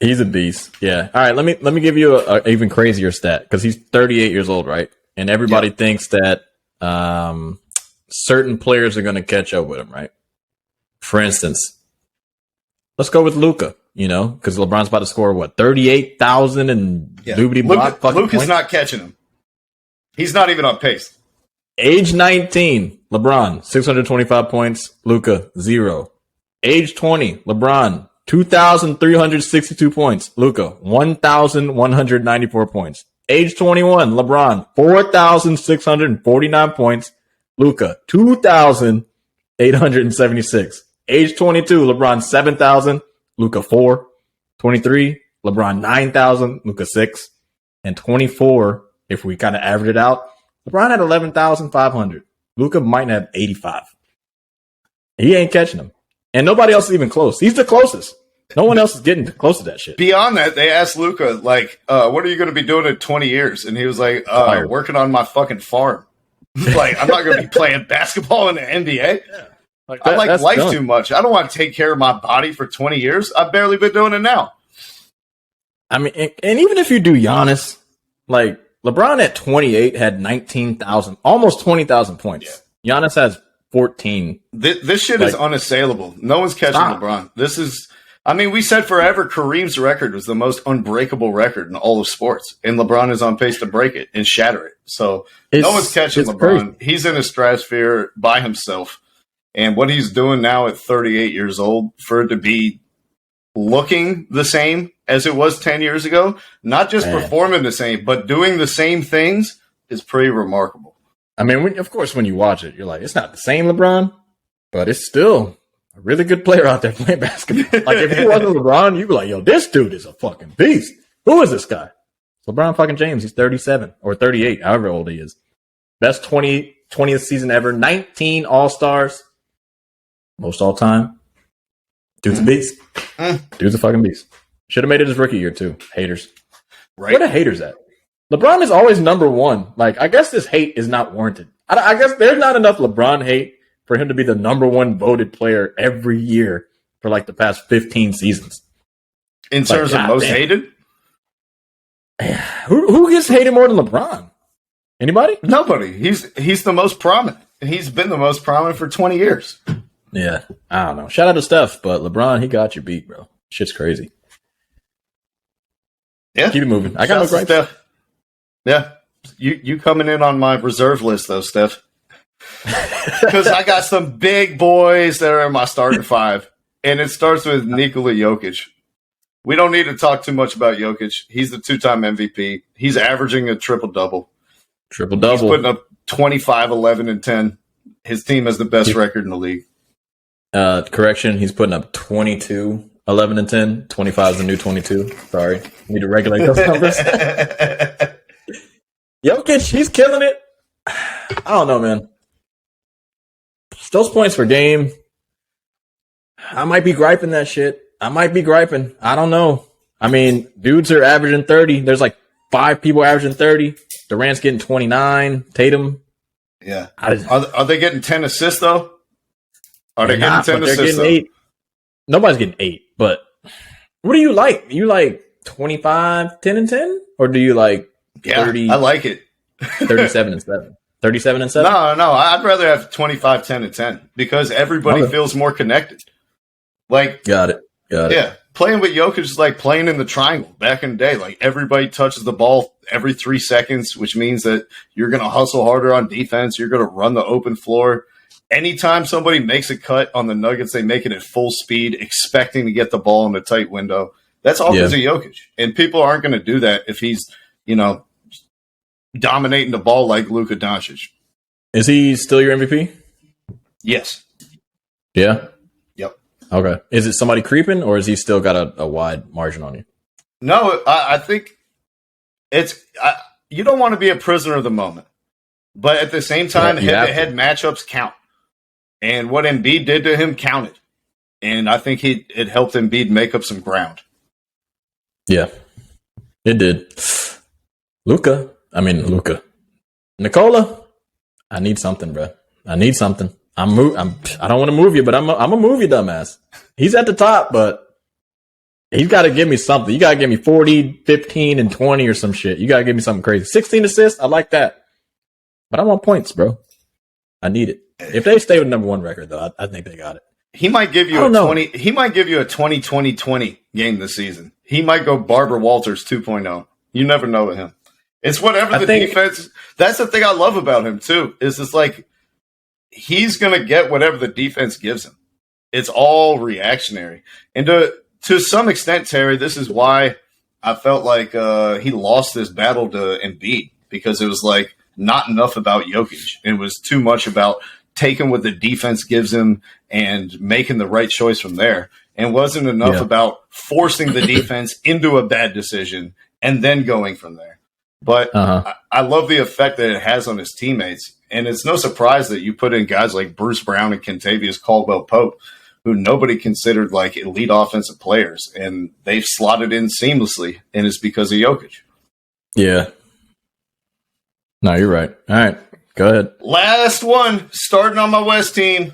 He's a beast. Yeah. All right. Let me give you a even crazier stat because he's 38 years old, right? And everybody thinks that certain players are going to catch up with him, right? For instance, let's go with Luka. You know, because LeBron's about to score 38,000 and doobity block.
Luka's not catching him. He's not even on pace.
Age 19, LeBron 625 points. Luka 0. Age 20, LeBron 2,362 points. Luka 1,194 points. Age 21, LeBron 4,649 points. Luka 2,876. Age 22, LeBron 7,000. Luka 4. 23, LeBron 9,000. Luka 6. And 24, if we kind of average it out, LeBron had 11,500. Luka might have 85. He ain't catching him. And nobody else is even close. He's the closest. No one else is getting close to that shit.
Beyond that, they asked Luka, like, what are you going to be doing in 20 years? And he was like, working on my fucking farm. Like, I'm not going to be playing basketball in the NBA. Yeah. I like life too much. I don't want to take care of my body for 20 years. I've barely been doing it now.
I mean, and even if you do Giannis, like, LeBron at 28 had 19,000, almost 20,000 points. Yeah. Giannis has 14.
This shit is unassailable. No one's catching LeBron. This is, I mean, we said forever Kareem's record was the most unbreakable record in all of sports, and LeBron is on pace to break it and shatter it. So no one's catching LeBron. Crazy. He's in a stratosphere by himself, and what he's doing now at 38 years old, for it to be looking the same as it was 10 years ago, not just performing the same, but doing the same things, is pretty remarkable.
I mean, of course, when you watch it, you're like, it's not the same LeBron, but it's still a really good player out there playing basketball. Like, if he wasn't LeBron, you'd be like, yo, this dude is a fucking beast. Who is this guy? It's LeBron fucking James. He's 37 or 38, however old he is. Best 20th season ever. 19 All-Stars. Most all time. Dude's a beast. Dude's a fucking beast. Should have made it his rookie year, too. Haters. Right. Where the haters at? LeBron is always number one. Like, I guess this hate is not warranted. I guess there's not enough LeBron hate for him to be the number one voted player every year for, like, the past 15 seasons.
In terms of most hated?
Who gets hated more than LeBron? Anybody?
Nobody. He's the most prominent. He's been the most prominent for 20 years.
Yeah. I don't know. Shout out to Steph, but LeBron, he got you beat, bro. Shit's crazy.
Yeah.
Keep it moving. I got no gripes.
Steph. Yeah. You coming in on my reserve list, though, Steph. Because I got some big boys that are in my starting 5. And it starts with Nikola Jokic. We don't need to talk too much about Jokic. He's the 2-time MVP. He's averaging a triple-double.
Triple-double.
He's putting up 25, 11, and 10. His team has the best record in the league.
Correction, he's putting up 22, 11, and 10. 25 is the new 22. Sorry. Need to regulate those numbers. Jokic, he's killing it. I don't know, man. Those points per game, I might be griping that shit. I don't know. I mean, dudes are averaging 30. There's like 5 people averaging 30. Durant's getting 29. Tatum.
Yeah. Are they getting 10 assists, though? Are they getting 10 assists, though?
8. Nobody's getting 8, but what do you like? You like 25, 10 and 10? Or do you like 30?
I like it.
37 and 7. 37 and 7?
No. I'd rather have 25, 10 and 10 because everybody feels more connected. Like,
Got it.
Yeah. Playing with Jokic is like playing in the triangle back in the day. Like everybody touches the ball every 3 seconds, which means that you're going to hustle harder on defense. You're going to run the open floor. Anytime somebody makes a cut on the Nuggets, they make it at full speed, expecting to get the ball in the tight window. That's all because of Jokic. And people aren't going to do that if he's, dominating the ball like Luka Doncic.
Is he still your MVP?
Yes.
Yeah?
Yep.
Okay. Is it somebody creeping, or has he still got a wide margin on you?
No, I think you don't want to be a prisoner of the moment. But at the same time, head-to-head matchups count. And what Embiid did to him counted. And I think it helped Embiid make up some ground.
Yeah, it did. Luka. Nikola, I need something, bro. I need something. I don't want to move you, but I'm gonna move you, dumbass. He's at the top, but he's got to give me something. You got to give me 40, 15, and 20 or some shit. You got to give me something crazy. 16 assists, I like that. But I want points, bro. I need it. If they stay with number 1 record, though, I think they got it.
He might give you a 20. He might give you a 20-20-20 game this season. He might go Barbara Walters 2.0. You never know with him. It's whatever defense. That's the thing I love about him too. Is it's like he's gonna get whatever the defense gives him. It's all reactionary, and to some extent, Terry, this is why I felt like he lost this battle to Embiid because it was like not enough about Jokic. It was too much about taking what the defense gives him and making the right choice from there, and wasn't enough about forcing the defense into a bad decision and then going from there. But I love the effect that it has on his teammates. And it's no surprise that you put in guys like Bruce Brown and Kentavious Caldwell-Pope, who nobody considered like elite offensive players. And they've slotted in seamlessly, and it's because of Jokic.
Yeah. No, you're right. All right. Go ahead.
Last one, starting on my West team.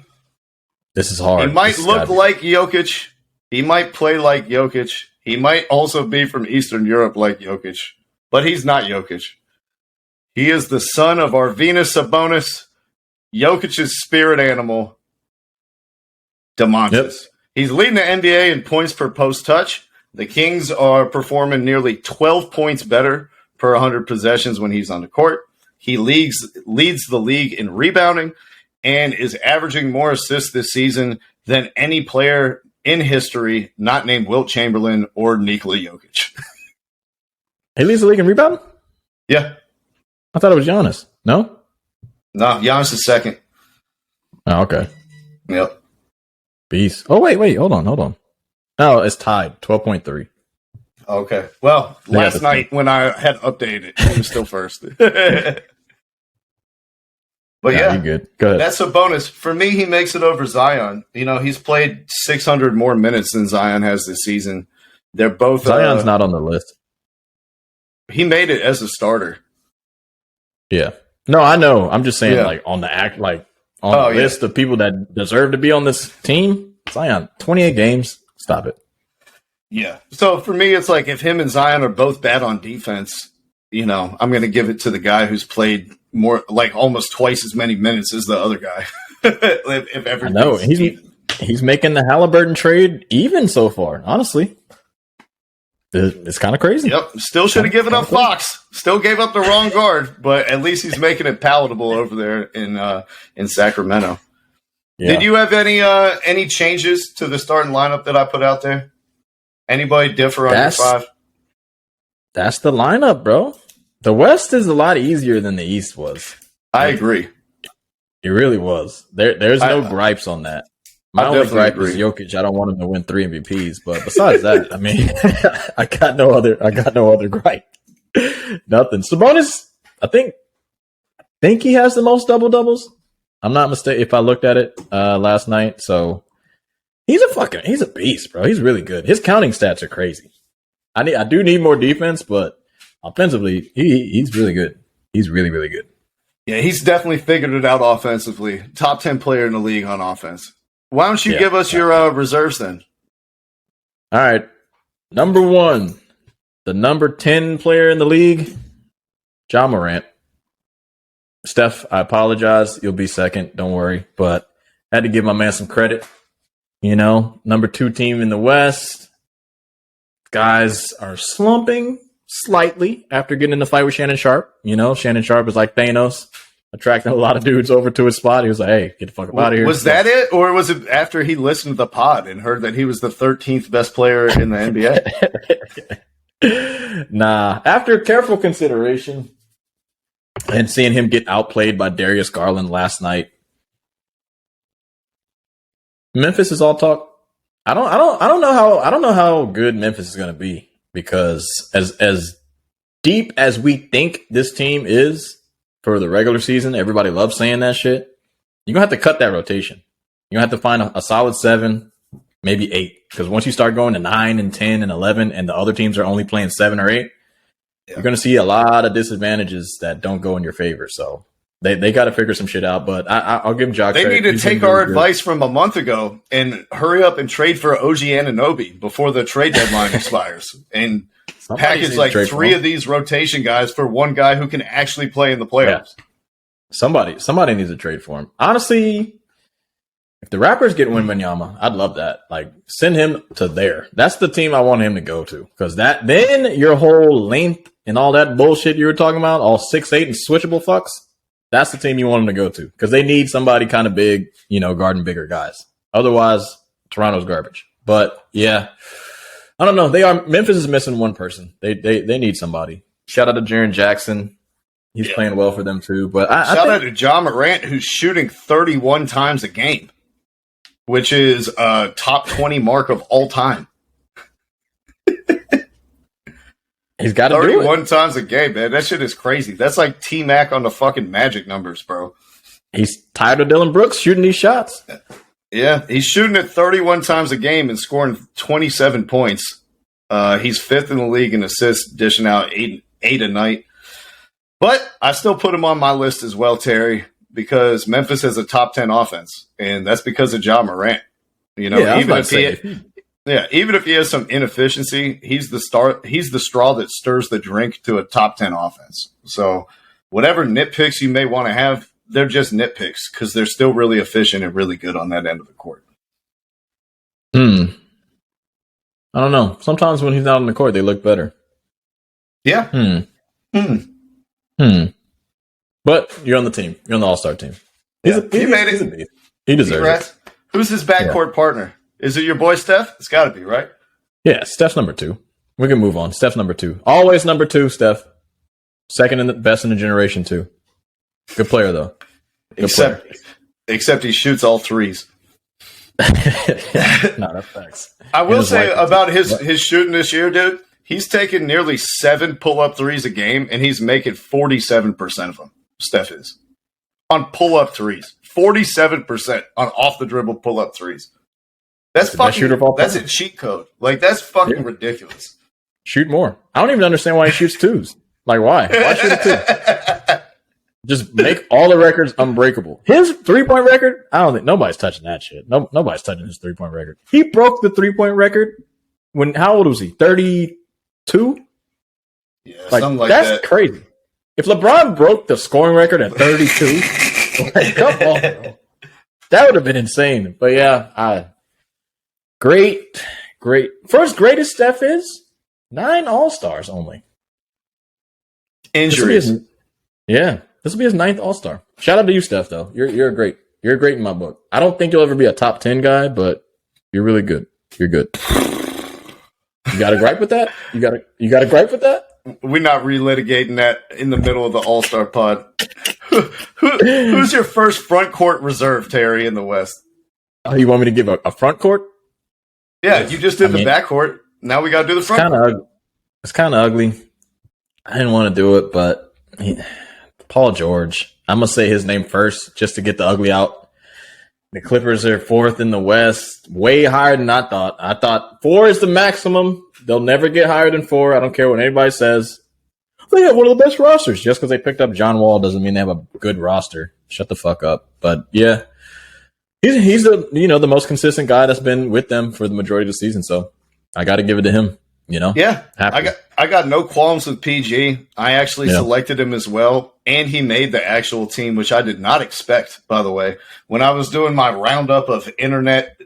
This is hard.
He might look like Jokic. He might play like Jokic. He might also be from Eastern Europe like Jokic. But he's not Jokic. He is the son of Arvydas Sabonis, Jokic's spirit animal, Domantas. Yep. He's leading the NBA in points per post touch. The Kings are performing nearly 12 points better per 100 possessions when he's on the court. He leads the league in rebounding and is averaging more assists this season than any player in history not named Wilt Chamberlain or Nikola Jokic.
He leads the league in rebounding?
Yeah.
I thought it was Giannis. No?
No, Giannis is second.
Oh, okay.
Yep.
Beast. Oh, wait. Hold on. No, it's tied. 12.3.
Okay. Well, last night when I had updated it, he was still first. But yeah,
you're good. Go ahead.
That's a bonus. For me, he makes it over Zion. He's played 600 more minutes than Zion has this season. They're both...
Zion's not on the list.
He made it as a starter.
Yeah. No, I know. I'm just saying, on the list of people that deserve to be on this team, Zion, 28 games. Stop it.
Yeah. So for me, it's like if him and Zion are both bad on defense, I'm going to give it to the guy who's played more, like almost twice as many minutes as the other guy.
I know. He's making the Halliburton trade even so far, honestly. It's kind of crazy.
Yep. Still should have given up Fox. Still gave up the wrong guard, but at least he's making it palatable over there in Sacramento. Yeah. Did you have any changes to the starting lineup that I put out there? Anybody differ on your 5?
That's the lineup, bro. The West is a lot easier than the East was.
I agree.
It really was. There's no gripes on that. My only gripe is Jokic. I don't want him to win 3 MVPs, but besides that, I got no other gripe. Nothing. Sabonis, I think he has the most double doubles. I'm not mistaken if I looked at it last night. So he's a beast, bro. He's really good. His counting stats are crazy. I do need more defense, but offensively, he's really good. He's really, really good.
Yeah, he's definitely figured it out offensively. Top 10 player in the league on offense. Why don't you give us your reserves then?
All right. Number 1, the number 10 player in the league, Ja Morant. Steph, I apologize. You'll be second. Don't worry. But I had to give my man some credit. You know, number 2 team in the West. Guys are slumping slightly after getting in the fight with Shannon Sharp. You know, Shannon Sharp is like Thanos, attracting a lot of dudes over to his spot. He was like, hey, get the fuck out of here.
Was that it? Or was it after he listened to the pod and heard that he was the 13th best player in the NBA?
Nah, after careful consideration and seeing him get outplayed by Darius Garland last night, Memphis is all talk. I don't know how good Memphis is going to be, because as deep as we think this team is for the regular season, everybody loves saying that shit. You're going to have to cut that rotation. You're going to have to find a solid 7, maybe 8, because once you start going to 9 and 10 and 11 and the other teams are only playing 7 or 8, you're going to see a lot of disadvantages that don't go in your favor. So they got to figure some shit out, but I'll give Jock
They
credit.
need to take our advice from a month ago and hurry up and trade for OG Anunoby before the trade deadline expires, and package like 3 of these rotation guys for one guy who can actually play in the playoffs.
Yeah. Somebody needs to trade for him. Honestly, if the Raptors get Wembanyama, I'd love that. Like, send him to there. That's the team I want him to go to, because then your whole length and all that bullshit you were talking about, all 6'8" and switchable fucks, that's the team you want him to go to, because they need somebody kind of big, you know, guarding bigger guys. Otherwise, Toronto's garbage. But yeah, I don't know. Memphis is missing one person. They need somebody. Shout out to Jaren Jackson. He's playing well for them too. But
shout out to Ja Morant, who's shooting 31 times a game, which is a top 20 mark of all time.
He's got to do it.
31 times a game, man. That shit is crazy. That's like T-Mac on the fucking Magic numbers, bro.
He's tired of Dylan Brooks shooting these shots.
Yeah, he's shooting it 31 times a game and scoring 27 points. He's 5th in the league in assists, dishing out 8 a night. But I still put him on my list as well, Terry, because Memphis has a top 10 offense, and that's because of Ja Morant. You know, even if he has some inefficiency, he's the straw that stirs the drink to a top 10 offense. So whatever nitpicks you may want to have, they're just nitpicks, because they're still really efficient and really good on that end of the court.
I don't know. Sometimes when he's not on the court, they look better.
Yeah.
But you're on the team. You're on the All-Star team. He made it. He deserves it.
Who's his backcourt partner? Is it your boy Steph? It's got to be, right?
Yeah, Steph's number 2. We can move on. Steph's number 2. Always number 2, Steph. Second and the best in the generation, too. Good player, though.
Except he shoots all threes.
No, that's facts.
I will say about his shooting this year, dude, he's taken nearly 7 pull-up threes a game, and he's making 47% of them. Steph is. On pull-up threes. 47% on off-the-dribble pull-up threes. That's a cheat code. Like, that's fucking ridiculous.
Shoot more. I don't even understand why he shoots 2s. Like, why? Why shoot a 2? Just make all the records unbreakable. His 3-point record, I don't think nobody's touching that shit. Nobody's touching his 3-point record. He broke the 3-point record how old was he? 32?
Yeah, something like
that's
that.
Crazy. If LeBron broke the scoring record at 32, like, come on, bro. That would have been insane. But yeah, great. First greatest Steph is 9 All-Stars only.
Injuries.
This will be his 9th All-Star. Shout out to you, Steph, though. You're great. You're great in my book. I don't think you'll ever be a top 10 guy, but you're really good. You're good. You got a gripe with that? You got a gripe with that?
We're not relitigating that in the middle of the All-Star pod. Who's your first front court reserve, Terry, in the West?
Oh, you want me to give a front court?
Yeah, you just did the back court. Now we got to do the front court.
It's kind of ugly. I didn't want to do it, but Paul George. I'm going to say his name first just to get the ugly out. The Clippers are 4th in the West, way higher than I thought. I thought 4 is the maximum. They'll never get higher than 4. I don't care what anybody says. They have one of the best rosters. Just because they picked up John Wall doesn't mean they have a good roster. Shut the fuck up. But yeah, he's the the most consistent guy that's been with them for the majority of the season. So I got to give it to him.
Yeah, I got no qualms with PG. I actually selected him as well, and he made the actual team, which I did not expect. By the way, when I was doing my roundup of internet,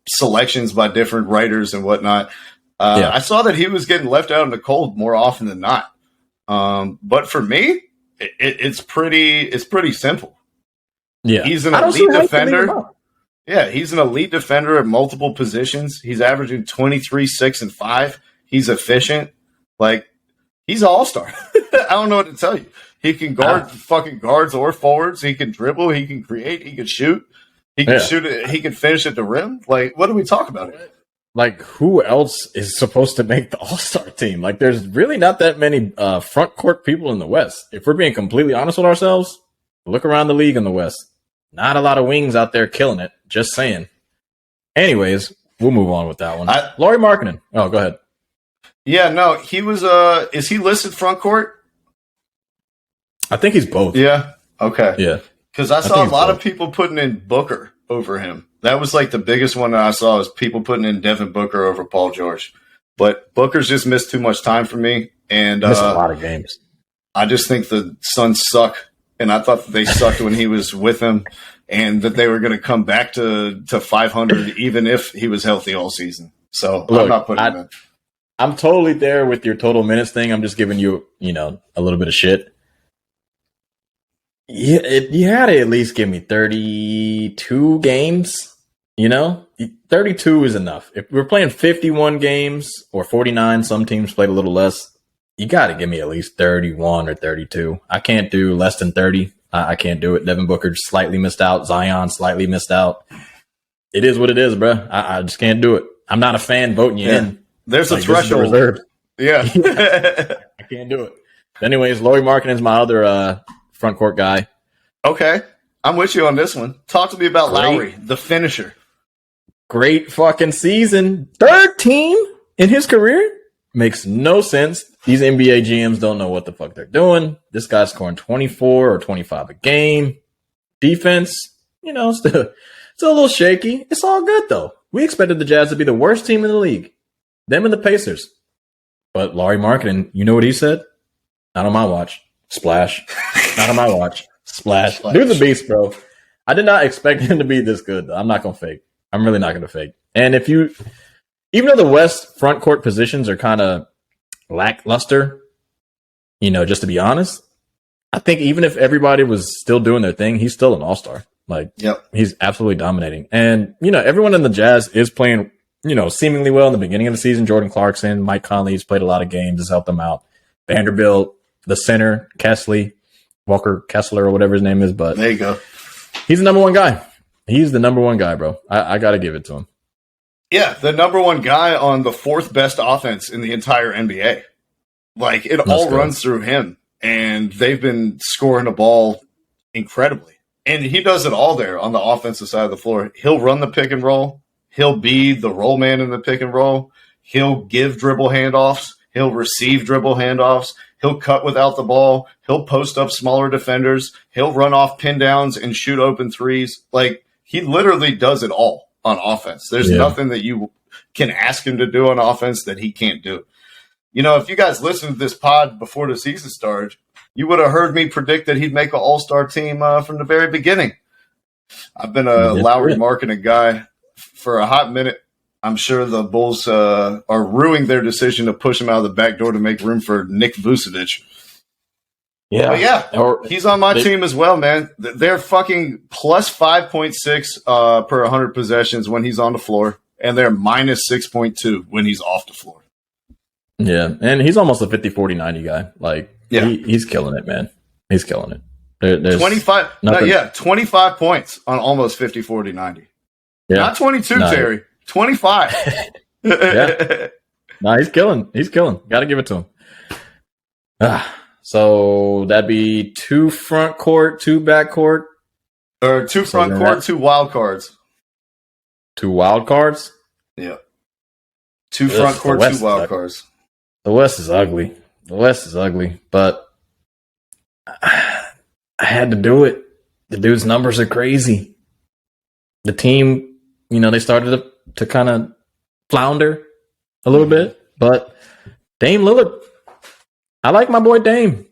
selections by different writers and whatnot, I saw that he was getting left out in the cold more often than not. But for me, it's pretty simple.
Yeah,
he's an elite defender. Yeah, he's an elite defender at multiple positions. He's averaging 23, 6, and 5. He's efficient. Like, he's an all-star. I don't know what to tell you. He can guard fucking guards or forwards. He can dribble. He can create. He can shoot. He can shoot it. He can finish at the rim. Like, what are we talking about here?
Like, who else is supposed to make the all-star team? Like, there's really not that many front court people in the West. If we're being completely honest with ourselves, look around the league in the West. Not a lot of wings out there killing it. Just saying. Anyways, we'll move on with that one. Lauri Markkanen. Oh, go ahead.
Yeah, no, he was. Is he listed front court?
I think he's both.
Yeah. Okay.
Yeah.
Because I saw a lot of people putting in Booker over him. That was like the biggest one that I saw was people putting in Devin Booker over Paul George. But Booker's just missed too much time for me, and
missed a lot of games.
I just think the Suns suck. And I thought that they sucked when he was with them, and that they were going to come back to 500 even if he was healthy all season. So look, I'm not putting him in.
I'm totally there with your total minutes thing. I'm just giving you, a little bit of shit. You had to at least give me 32 games. 32 is enough. If we're playing 51 games or 49, some teams played a little less. You got to give me at least 31 or 32. I can't do less than 30. I can't do it. Devin Booker slightly missed out. Zion slightly missed out. It is what it is, bro. I just can't do it. I'm not a fan voting you in.
There's a threshold. Yeah.
I can't do it. Anyways, Lauri Markkanen is my other front court guy.
Okay. I'm with you on this one. Talk to me about Lowry, the finisher.
Great fucking season. 13 in his career? Makes no sense. These NBA GMs don't know what the fuck they're doing. This guy's scoring 24 or 25 a game. Defense, still a little shaky. It's all good, though. We expected the Jazz to be the worst team in the league. Them and the Pacers. But Lauri Markkanen, you know what he said? Not on my watch. Splash. Not on my watch. Splash. Do the beast, bro. I did not expect him to be this good. I'm not going to fake. I'm really not going to fake. And even though the West front court positions are kind of lackluster, just to be honest, I think even if everybody was still doing their thing, he's still an all-star. Like, He's absolutely dominating. And, everyone in the Jazz is playing, seemingly well in the beginning of the season. Jordan Clarkson, Mike Conley's played a lot of games, has helped them out. Vanderbilt, the center, Walker Kessler or whatever his name is. But
there you go.
He's the number one guy. He's the number one guy, bro. I got to give it to him.
Yeah, the number one guy on the 4th best offense in the entire NBA. Like, it all runs through him, and they've been scoring the ball incredibly. And he does it all there on the offensive side of the floor. He'll run the pick and roll. He'll be the roll man in the pick and roll. He'll give dribble handoffs. He'll receive dribble handoffs. He'll cut without the ball. He'll post up smaller defenders. He'll run off pin downs and shoot open threes. Like, he literally does it all on offense. There's nothing that you can ask him to do on offense that he can't do. If you guys listened to this pod before the season started, you would have heard me predict that he'd make an all-star team from the very beginning. I've been a Lowry Markkanen guy for a hot minute. I'm sure the Bulls are ruining their decision to push him out of the back door to make room for Nick Vucevic.
Yeah.
But he's on my team as well, man. They're fucking plus 5.6 per 100 possessions when he's on the floor, and they're minus 6.2 when he's off the floor.
Yeah, and he's almost a 50-40-90 guy. Like, he's killing it, man. He's killing it. There's
25 points on almost 50-40-90. Yeah. Not 22, Terry. 25.
Yeah. He's killing. Got to give it to him. So that'd be 2 front court, 2 back court,
Or 2 front court, 2 wild cards.
2 wild cards.
Yeah. 2 front court, 2 wild cards.
The West is ugly. But I had to do it. The dude's numbers are crazy. The team, they started to kind of flounder a little bit, but Dame Lillard, I like my boy Dame.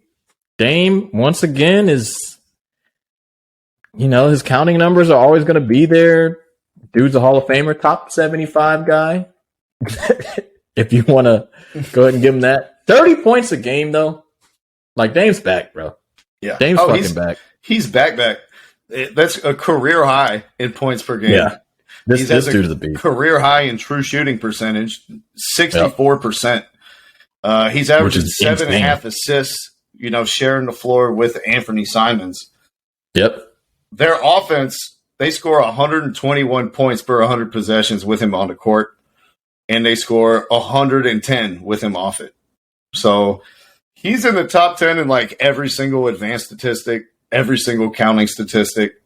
Dame, once again, is, his counting numbers are always going to be there. Dude's a Hall of Famer, top 75 guy. If you want to go ahead and give him that. 30 points a game, though. Like, Dame's back, bro.
Yeah.
Dame's fucking back.
He's back. That's a career high in points per game.
Yeah. This dude's a beast.
Career high in true shooting percentage, 64%. He's averaging 7.5 assists, sharing the floor with Anthony Simons.
Yep.
Their offense, they score 121 points per 100 possessions with him on the court, and they score 110 with him off it. So he's in the top 10 in like every single advanced statistic, every single counting statistic.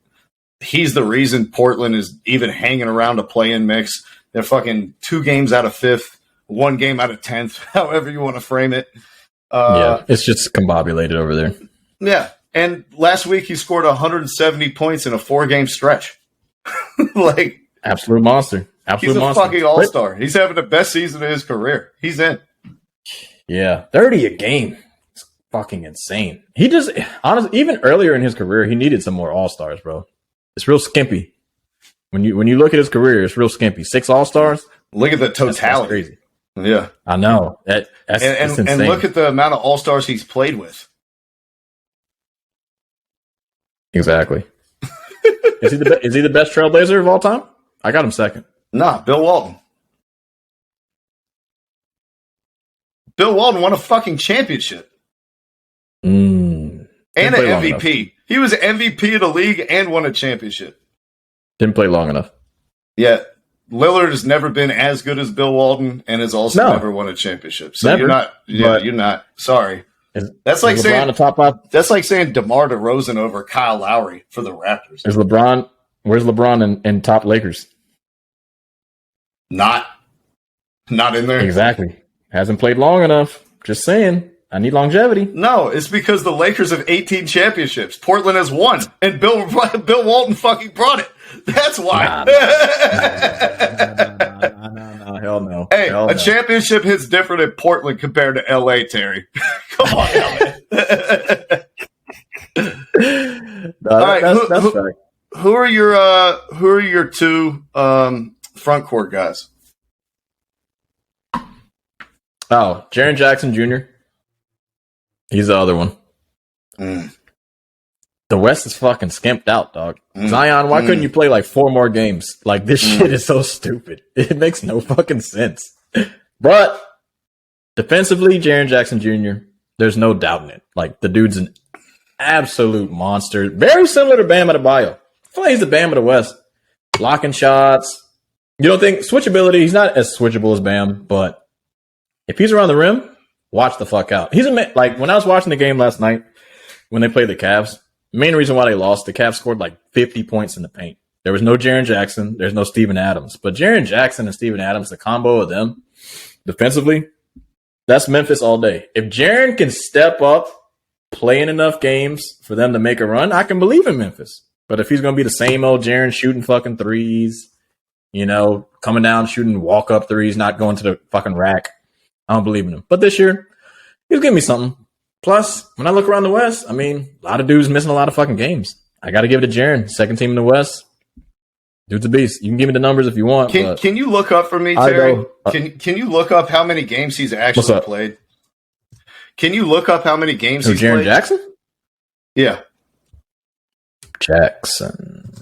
He's the reason Portland is even hanging around a play-in mix. They're fucking 2 games out of 5th, 1 game out of 10th, however you want to frame it.
It's just combobulated over there.
Yeah. And last week he scored 170 points in a 4-game stretch. Like,
absolute monster.
He's a fucking all-star. He's having the best season of his career. He's in.
Yeah, 30 a game. It's fucking insane. He just, honestly, even earlier in his career, he needed some more all-stars, bro. It's real skimpy. When you look at his career, it's real skimpy. 6 all-stars.
Look at the totality.
That's crazy.
Yeah.
I know. That's insane.
And look at the amount of all-stars he's played with.
Exactly. Is he the best trailblazer of all time? I got him second.
Nah, Bill Walton. Bill Walton won a fucking championship. And an MVP. He was MVP of the league and won a championship.
Didn't play long enough.
Yeah. Lillard has never been as good as Bill Walton and has also never won a championship. So
never,
you're not. Sorry. That's like saying
the top 5?
That's like saying DeMar DeRozan over Kyle Lowry for the Raptors.
Where's LeBron in top Lakers?
Not in there.
Exactly. Hasn't played long enough. Just saying. I need longevity.
No, it's because the Lakers have 18 championships. Portland has 1, and Bill Walton fucking brought it. That's why.
No, hell no.
Hey,
hell
a championship hits different in Portland compared to LA, Terry. Come on, LA. All right,
that's fair.
Who are your 2 front court guys?
Oh, Jaren Jackson Jr. He's the other one. The West is fucking skimped out, dog. Zion, why couldn't you play like 4 more games? Like, this shit is so stupid. It makes no fucking sense. But defensively, Jaren Jackson Jr., there's no doubting it. Like, the dude's an absolute monster. Very similar to Bam Adebayo. I feel like he's the Bam of the West. Blocking shots. You don't think switchability, he's not as switchable as Bam, but if he's around the rim, watch the fuck out. Like, when I was watching the game last night, when they played the Cavs, main reason why they lost, the Cavs scored like 50 points in the paint. There was no Jaren Jackson. There's no Steven Adams. But Jaren Jackson and Steven Adams, the combo of them, defensively, that's Memphis all day. If Jaren can step up, play in enough games for them to make a run, I can believe in Memphis. But if he's going to be the same old Jaren shooting fucking threes, coming down, shooting walk-up threes, not going to the fucking rack, I don't believe in him. But this year, he's giving me something. Plus, when I look around the West, a lot of dudes missing a lot of fucking games. I got to give it to Jaren, second team in the West. Dude's a beast. You can give me the numbers if you want.
Can you look up for me, Terry? Can you look up how many games he's actually played? Can you look up how many games he's
Jaren
played?
Jackson?
Yeah.
Jackson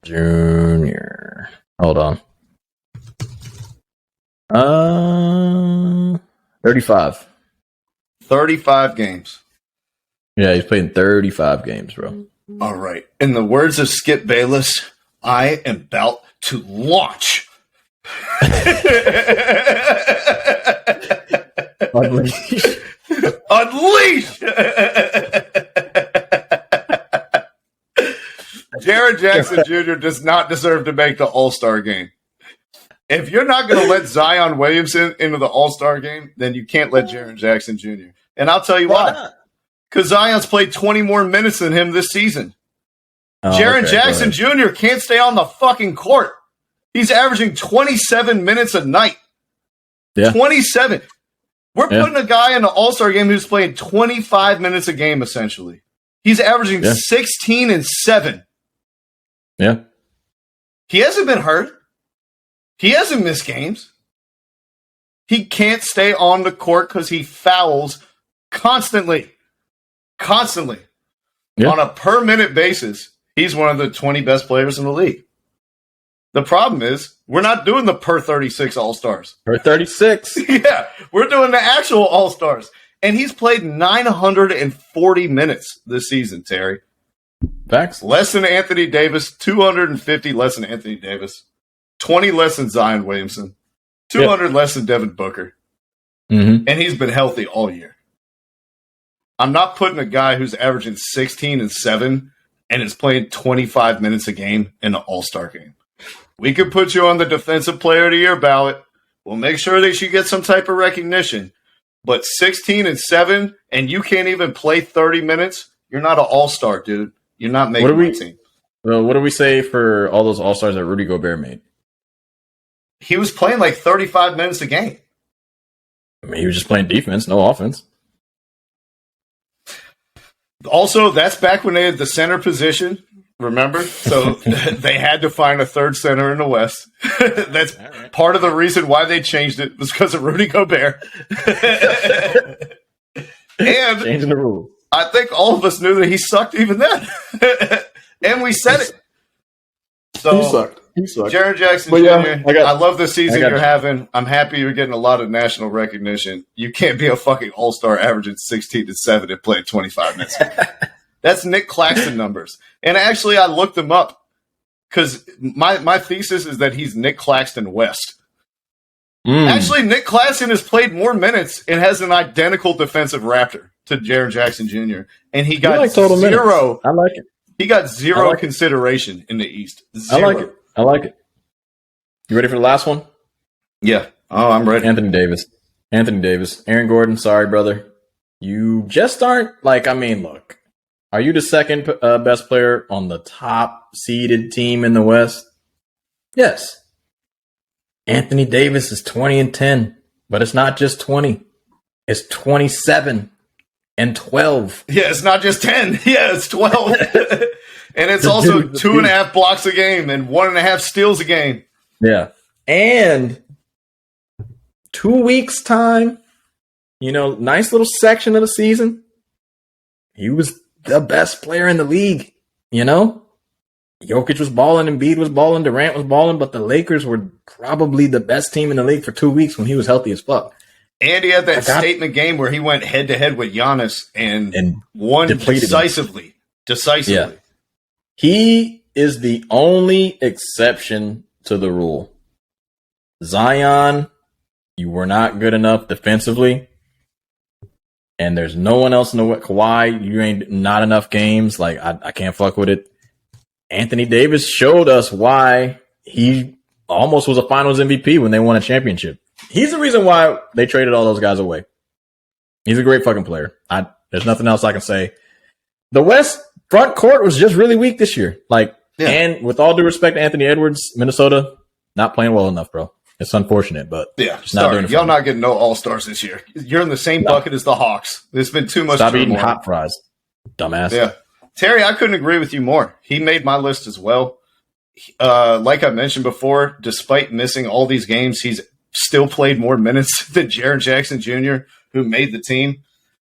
Jr. Hold on. 35.
35 games.
Yeah, he's played in 35 games, bro.
All right. In the words of Skip Bayless, I am about to launch. Unleash! Jaren Jackson Jr. does not deserve to make the All-Star game. If you're not going to let Zion Williamson into the All-Star game, then you can't let Jaren Jackson Jr. And I'll tell you why. Because Zion's played 20 more minutes than him this season. Jaren Jackson Jr. can't stay on the fucking court. He's averaging 27 minutes a night.
Yeah.
27. We're putting a guy in the All-Star game who's playing 25 minutes a game, essentially. He's averaging 16 and 7.
Yeah.
He hasn't been hurt. He hasn't missed games. He can't stay on the court because he fouls constantly. Constantly. Yeah. On a per-minute basis, he's one of the 20 best players in the league. The problem is, we're not doing the per 36 All-Stars.
Per 36.
Yeah, we're doing the actual All-Stars. And he's played 940 minutes this season, Terry.
Facts.
Less than Anthony Davis, 250 less than Anthony Davis, 20 less than Zion Williamson, 200 less than Devin Booker.
Mm-hmm.
And he's been healthy all year. I'm not putting a guy who's averaging 16 and 7 and is playing 25 minutes a game in an All-Star game. We could put you on the Defensive Player of the Year ballot. We'll make sure that you get some type of recognition. But 16 and 7, and you can't even play 30 minutes, you're not an all-star, dude. You're not making the team.
Well, what do we say for all those all-stars that Rudy Gobert made?
He was playing like 35 minutes a game.
I mean, he was just playing defense, no offense.
Also, that's back when they had the center position, remember? So they had to find a third center in the West. That's part of the reason why they changed it was because of Rudy Gobert. And
changing the rules.
I think all of us knew that he sucked even then. And we said it. So
He sucked.
Jaren Jackson Jr., I love the season you're having. I'm happy you're getting a lot of national recognition. You can't be a fucking all-star averaging 16 to 7 and playing 25 minutes. That's Nick Claxton numbers. And actually, I looked them up because my thesis is that he's Nick Claxton West. Actually, Nick Claxton has played more minutes and has an identical defensive Raptor to Jaren Jackson Jr. And he got
total
zero.
Minutes. I like it.
He got zero consideration in the East. Zero.
I like it. You ready for the last one?
Yeah. Oh, I'm ready.
Anthony Davis. Aaron Gordon, sorry, brother. You just aren't, look. Are you the second best player on the top seeded team in the West? Yes. Anthony Davis is 20 and 10, but it's not just 20. It's 27 and 12.
Yeah, it's not just 10. Yeah, it's 12. And it's also 2.5 blocks a game and 1.5 steals a game.
Yeah. And 2 weeks' time, nice little section of the season. He was the best player in the league, Jokic was balling, Embiid was balling, Durant was balling, but the Lakers were probably the best team in the league for 2 weeks when he was healthy as fuck.
And he had that statement game where he went head-to-head with Giannis and won decisively.
Yeah. He is the only exception to the rule. Zion, you were not good enough defensively. And there's no one else in the Kawhi, you ain't not enough games. I can't fuck with it. Anthony Davis showed us why he almost was a finals MVP when they won a championship. He's the reason why they traded all those guys away. He's a great fucking player. There's nothing else I can say. The West front court was just really weak this year. And with all due respect to Anthony Edwards, Minnesota, not playing well enough, bro. It's unfortunate, but
y'all not getting no all-stars this year. You're in the same bucket as the Hawks. There's been too much.
Stop eating hot fries, dumbass.
Yeah. Terry, I couldn't agree with you more. He made my list as well. Like I mentioned before, despite missing all these games, he's still played more minutes than Jaren Jackson Jr., who made the team.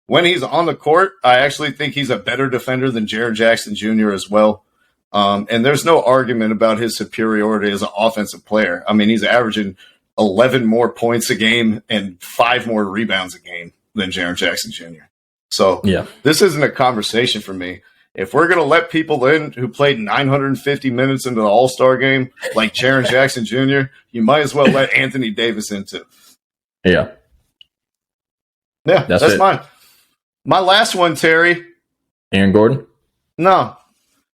When he's on the court, I actually think he's a better defender than Jaren Jackson Jr. as well. And there's no argument about his superiority as an offensive player. I mean, he's averaging 11 more points a game and 5 more rebounds a game than Jaren Jackson Jr. So this isn't a conversation for me. If we're going to let people in who played 950 minutes into the All-Star game, like Jaren Jackson Jr., you might as well let Anthony Davis in too.
Yeah.
Yeah, that's mine. My last one, Terry.
Aaron Gordon?
No,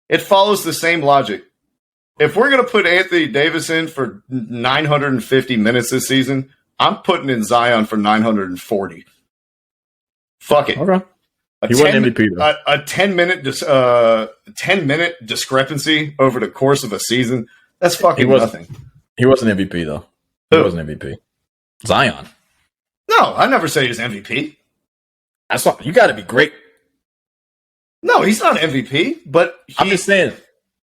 it follows the same logic. If we're going to put Anthony Davis in for 950 minutes this season, I'm putting in Zion for 940. Fuck it.
Okay. He wasn't MVP, though.
A 10-minute discrepancy over the course of a season, that's fucking nothing.
He wasn't MVP, though. He wasn't MVP. Zion.
No, I never say he's MVP.
That's not, you got to be great.
No, he's not MVP, but
I'm just saying,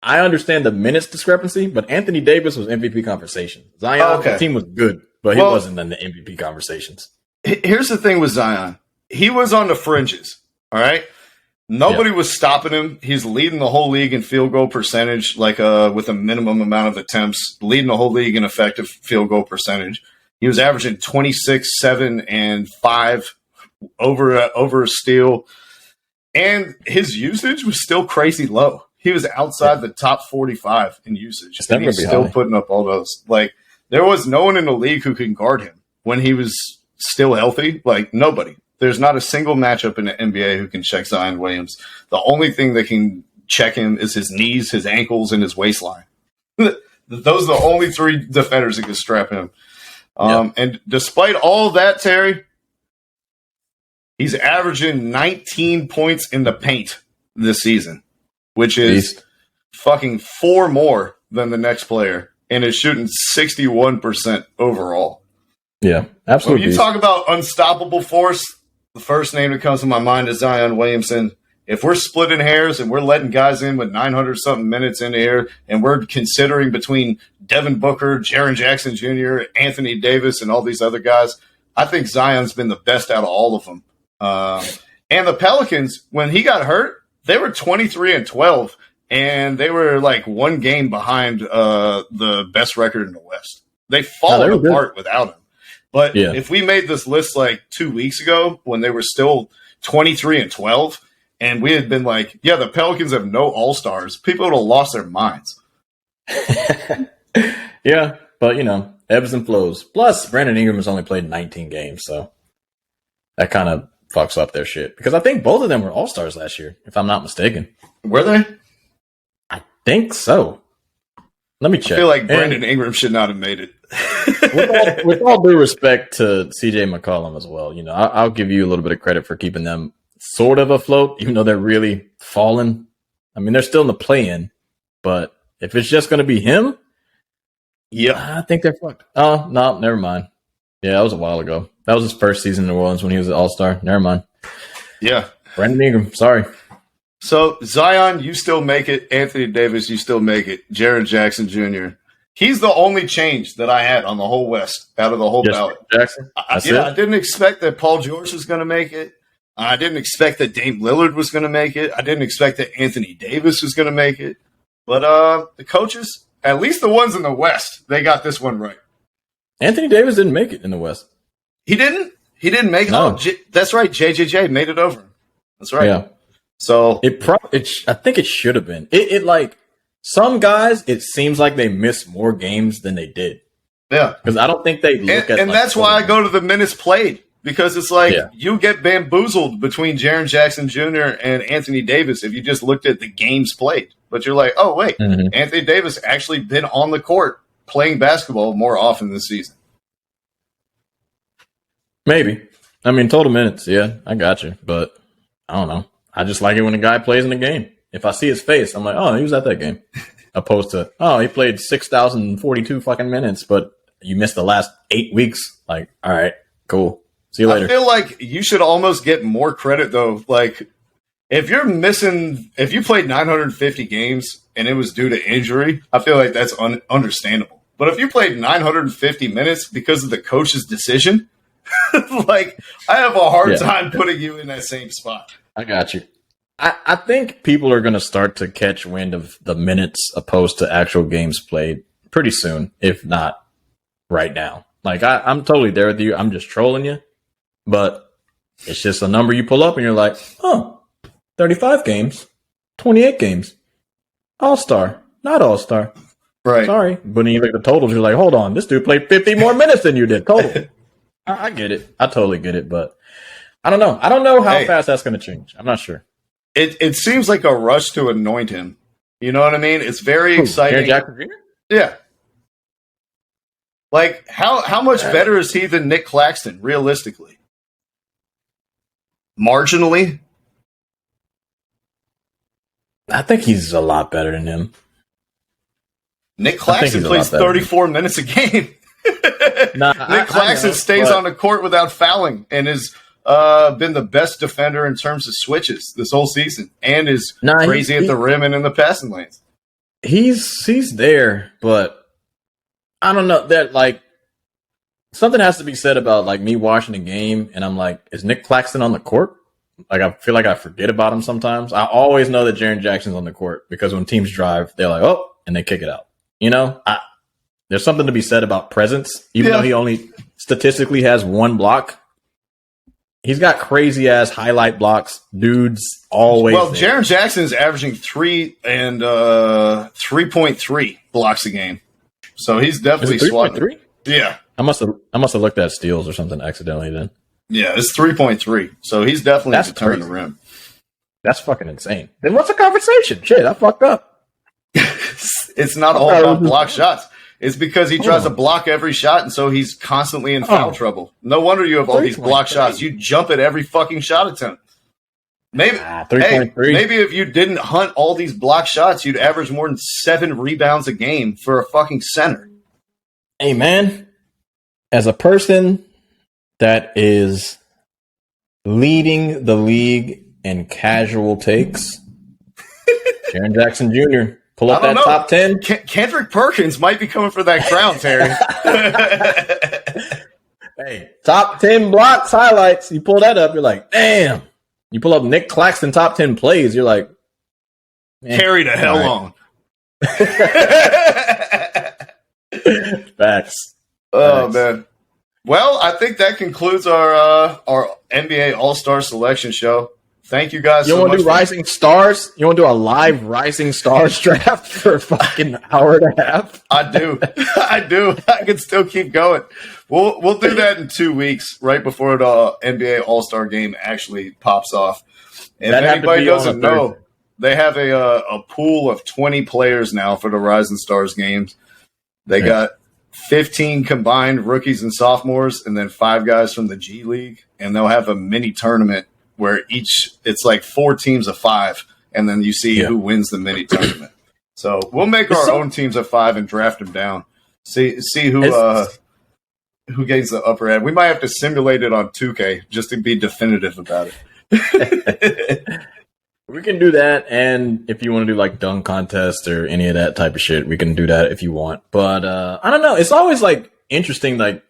I understand the minutes discrepancy, but Anthony Davis was MVP conversation. Zion, the team was good, but he wasn't in the MVP conversations.
Here's the thing with Zion. He was on the fringes, all right? Nobody was stopping him. He's leading the whole league in field goal percentage, with a minimum amount of attempts, leading the whole league in effective field goal percentage. He was averaging 26, 7, and 5 over a steal. And his usage was still crazy low. He was outside the top 45 in usage. And he's still putting up all those. There was no one in the league who can guard him when he was still healthy. Nobody. There's not a single matchup in the NBA who can check Zion Williams. The only thing that can check him is his knees, his ankles, and his waistline. Those are the only 3 defenders that can strap him. And despite all that, Terry, he's averaging 19 points in the paint this season, which is fucking 4 more than the next player, and is shooting 61% overall.
Yeah, absolutely.
When you talk about unstoppable force, the first name that comes to my mind is Zion Williamson. If we're splitting hairs and we're letting guys in with 900-something minutes in the air, and we're considering between Devin Booker, Jaren Jackson Jr., Anthony Davis, and all these other guys, I think Zion's been the best out of all of them. And the Pelicans, when he got hurt, they were 23-12, and they were 1 game behind the best record in the West. They fallen apart without him. But if we made this list 2 weeks ago when they were still 23-12, and we had been the Pelicans have no all-stars, people would have lost their minds.
Yeah, but ebbs and flows. Plus, Brandon Ingram has only played 19 games, so that kind of fucks up their shit. Because I think both of them were all-stars last year, if I'm not mistaken.
Were they?
I think so. Let me check.
I feel like Brandon Ingram should not have made it.
with all due respect to CJ McCollum as well, I'll give you a little bit of credit for keeping them sort of afloat, even though they're really falling. I mean, they're still in the play-in, but if it's just going to be him, I think they're fucked. Oh, no, never mind. Yeah, that was a while ago. That was his first season in New Orleans when he was an all-star. Never mind.
Yeah.
Brandon Ingram, sorry.
So, Zion, you still make it. Anthony Davis, you still make it. Jaren Jackson Jr. He's the only change that I had on the whole West out of the whole ballot.
Jackson?
I didn't expect that Paul George was going to make it. I didn't expect that Dame Lillard was going to make it. I didn't expect that Anthony Davis was going to make it. But the coaches, at least the ones in the West, they got this one right.
Anthony Davis didn't make it in the West.
He didn't? He didn't make it?
No.
Oh, that's right. JJJ made it over. That's right.
Yeah.
So
I think it should have been. Some guys, it seems like they missed more games than they did.
Yeah.
Because I don't think they look at.
And that's why I go to the minutes played. Because it's you get bamboozled between Jaren Jackson Jr. and Anthony Davis if you just looked at the games played. But you're like, oh, wait, Anthony Davis actually been on the court playing basketball more often this season.
Maybe. I mean, total minutes, yeah, I got you. But I don't know. I just like it when a guy plays in the game. If I see his face, I'm like, oh, he was at that game. Opposed to, oh, he played 6,042 fucking minutes, but you missed the last 8 weeks. All right, cool. See you later.
I feel like you should almost get more credit, though. If you played 950 games and it was due to injury, I feel like that's understandable. But if you played 950 minutes because of the coach's decision, I have a hard time putting you in that same spot.
I got you. I think people are going to start to catch wind of the minutes opposed to actual games played pretty soon, if not right now. I'm totally there with you. I'm just trolling you. But it's just a number you pull up and you're like, oh, 35 games, 28 games, all-star, not all-star.
Right.
Sorry. But when you look at the totals, you're like, hold on, this dude played 50 more minutes than you did total. I get it. I totally get it. But I don't know. I don't know how
Hey.
fast that's going to change. I'm not sure.
It seems like a rush to anoint him. You know what I mean? It's very exciting.
Jaren Jackson Jr.?
Yeah. Like how much better is he than Nick Claxton, realistically? Marginally?
I think he's a lot better than him.
Nick Claxton
he's a
plays
lot better.
34 minutes a game. Nick Claxton stays on the court without fouling and has been the best defender in terms of switches this whole season and is crazy at the rim and in the passing lanes.
He's there, but I don't know that like something has to be said about like me watching the game and I'm like, is Nick Claxton on the court? Like I feel like I forget about him sometimes. I always know that Jaren Jackson's on the court because when teams drive, they're like, oh, and they kick it out. You know, there's something to be said about presence, even though he only statistically has one block. He's got crazy ass highlight blocks, dudes always.
Well,
there.
Jaren Jackson is averaging 3.3 blocks a game, so he's definitely swatting.
3.3?
Yeah,
I must have looked at steals or something accidentally. Then
yeah, it's 3.3. So he's definitely deterring the rim.
That's fucking insane. Then what's the conversation? Shit, I fucked up.
It's not all about block shots. It's because he tries to block every shot, and so he's constantly in foul trouble. No wonder you have all these block shots. You jump at every fucking shot attempt. Maybe,
3.3.
Maybe if you didn't hunt all these block shots, you'd average more than 7 rebounds a game for a fucking center.
Hey, man, as a person that is leading the league in casual takes, Jaren Jackson Jr., pull up that top 10.
Kendrick Perkins might be coming for that crown, Terry.
Hey, top 10 blocks, highlights. You pull that up, you're like, damn. You pull up Nick Claxton top 10 plays, you're like,
carry the hell on.
Facts.
Oh, man. Well, I think that concludes our NBA All-Star Selection Show. Thank you guys so much.
You want to do Rising Stars? You want to do a live Rising Stars draft for a fucking hour and a half?
I do. I do. I can still keep going. We'll do that in 2 weeks, right before the NBA All-Star game actually pops off. And if anybody doesn't know, they have a pool of 20 players now for the Rising Stars games. They got 15 combined rookies and sophomores, and then 5 guys from the G League, and they'll have a mini tournament where it's like 4 teams of 5, and then you see who wins the mini tournament. So we'll make our own teams of 5 and draft them down. See who gains the upper hand. We might have to simulate it on 2K just to be definitive about it.
We can do that, and if you want to do like dunk contest or any of that type of shit, we can do that if you want. But I don't know. It's always like interesting. Like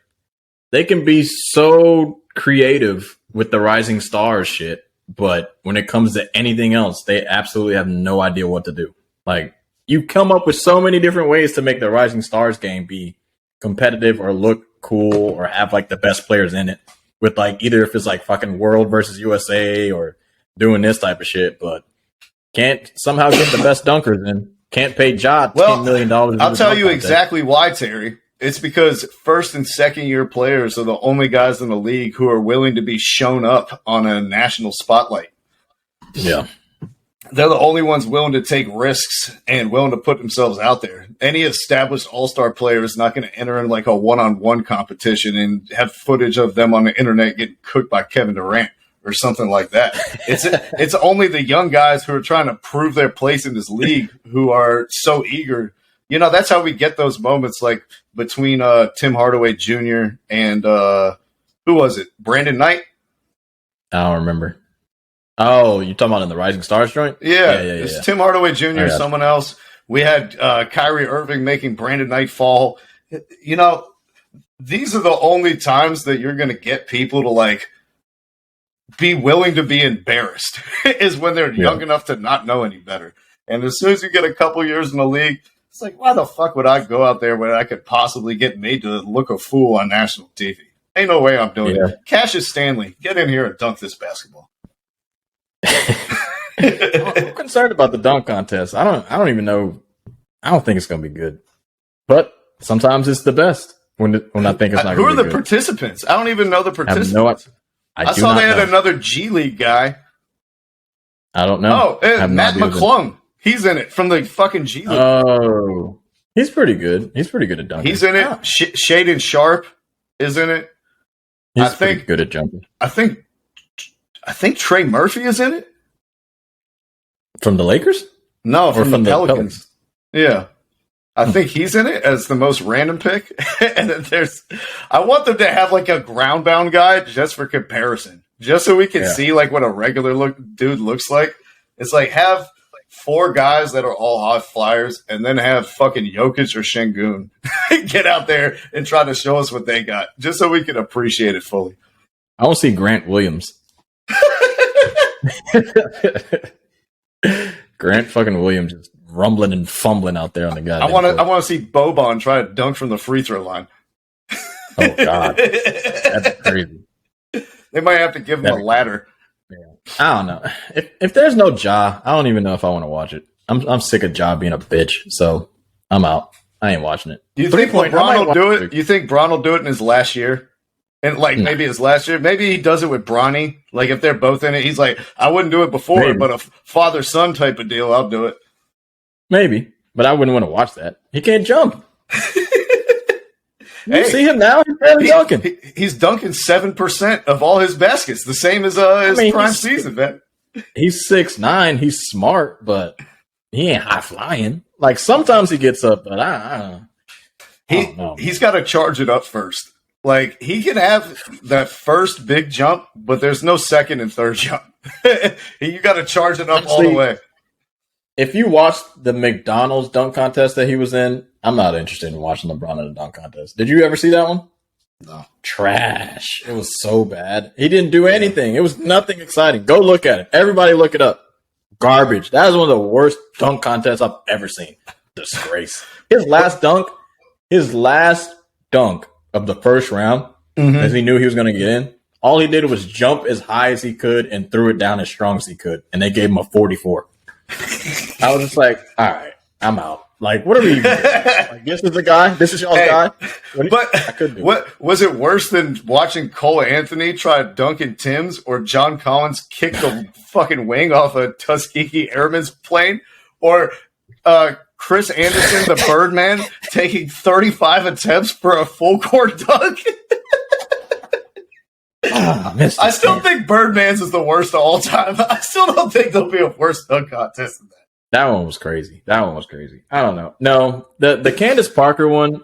they can be so creative with the Rising Stars shit, but when it comes to anything else, they absolutely have no idea what to do. Like you come up with so many different ways to make the Rising Stars game be competitive or look cool or have like the best players in it with like either if it's like fucking World versus USA or doing this type of shit, but can't somehow get the best dunkers in. Can't pay Ja $10 million.
I'll tell you exactly why, Terry. It's because first and second year players are the only guys in the league who are willing to be shown up on a national spotlight.
Yeah.
They're the only ones willing to take risks and willing to put themselves out there. Any established all-star player is not going to enter in like a one-on-one competition and have footage of them on the internet getting cooked by Kevin Durant or something like that. It's only the young guys who are trying to prove their place in this league who are so eager. You know, that's how we get those moments like between Tim Hardaway Jr. and who was it? Brandon Knight?
I don't remember. Oh, you're talking about in the Rising Stars joint?
Yeah. It's Tim Hardaway Jr. or someone else. We had Kyrie Irving making Brandon Knight fall. You know, these are the only times that you're going to get people to like be willing to be embarrassed is when they're young enough to not know any better. And as soon as you get a couple years in the league, it's like, why the fuck would I go out there when I could possibly get made to look a fool on national TV? Ain't no way I'm doing it. Cassius Stanley, get in here and dunk this basketball.
I'm concerned about the dunk contest. I don't even know. I don't think it's going to be good. But sometimes it's the best when I think it's not going to be good.
Who are the participants? I don't even know the participants. I saw they had another G League guy.
I don't know.
Oh, Matt McClung. He's in it from the fucking G League.
Oh, he's pretty good. He's pretty good at dunking.
He's in it. Oh. Shaden Sharp is in it.
He's pretty good at jumping.
I think Trey Murphy is in it.
From the Lakers?
No, from the Pelicans. Yeah. I think he's in it as the most random pick. And then I want them to have like a ground bound guy just for comparison. Just so we can see like what a regular dude looks like. It's like have 4 guys that are all high flyers and then have fucking Jokic or Şengün get out there and try to show us what they got. Just so we can appreciate it fully.
I want to see Grant Williams. Grant fucking Williams just rumbling and fumbling out there on the guy.
I want to see Boban try to dunk from the free throw line.
Oh God, that's crazy.
They might have to give him a ladder.
Yeah. I don't know. If there's no Ja, I don't even know if I want to watch it. I'm sick of Ja being a bitch, so I'm out. I ain't watching it.
Do you think LeBron will do it? You think Bron will do it in his last year? And maybe his last year, maybe he does it with Bronny. Like if they're both in it, he's like, I wouldn't do it before, but a father-son type of deal, I'll do it.
Maybe, but I wouldn't want to watch that. He can't jump. You see him now? He's barely dunking.
He's dunking 7% of all his baskets, the same as his prime season, man.
He's 6'9". He's smart, but he ain't high flying. Like sometimes he gets up, but I don't know.
He's got to charge it up first. Like he can have that first big jump, but there's no second and third jump. You got to charge it up all the way.
If you watched the McDonald's dunk contest that he was in, I'm not interested in watching LeBron in a dunk contest. Did you ever see that one?
No.
Trash. It was so bad. He didn't do anything. It was nothing exciting. Go look at it. Everybody look it up. Garbage. That is one of the worst dunk contests I've ever seen. Disgrace. His last dunk of the first round, as he knew he was going to get in, all he did was jump as high as he could and threw it down as strong as he could. And they gave him a 44. I was just like, all right, I'm out. Like, what are we doing? Like, this is the guy? This is y'all's guy?
What was it worse than watching Cole Anthony try to dunk in Tim's or John Collins kick the fucking wing off a Tuskegee Airman's plane? Or Chris Anderson, the Birdman, taking 35 attempts for a full court dunk? I still think Birdman's is the worst of all time. I still don't think there'll be a worse dunk contest than that.
That one was crazy. I don't know. No, the Candace Parker one,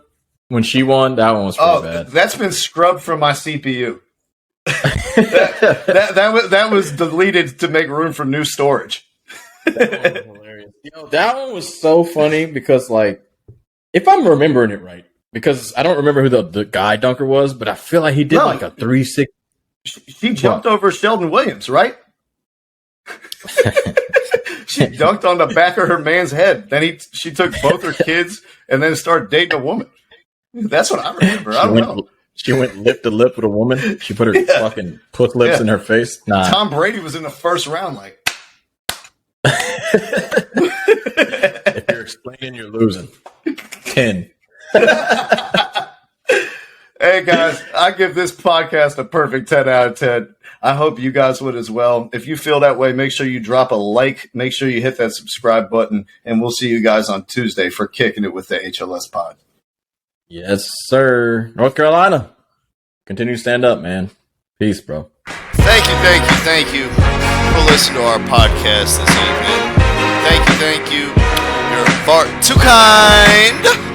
when she won, that one was pretty bad.
That's been scrubbed from my CPU. that was deleted to make room for new storage.
That one was hilarious. That one was so funny because, like, if I'm remembering it right, because I don't remember who the guy dunker was, but I feel like he did like a 3-6.
She jumped over Sheldon Williams, right? She dunked on the back of her man's head. Then she took both her kids and then started dating a woman. That's what I remember. I don't know.
She went lip to lip with a woman. She put her fucking puss lips in her face. Nah.
Tom Brady was in the first round, like.
If you're explaining, you're losing. 10.
Hey guys, I give this podcast a perfect 10 out of 10. I hope you guys would as well. If you feel that way, make sure you drop a like. Make sure you hit that subscribe button. And we'll see you guys on Tuesday for Kicking It with the HLS Pod.
Yes, sir. North Carolina. Continue to stand up, man. Peace, bro.
Thank you for listening to our podcast this evening. Thank you. You're far too kind.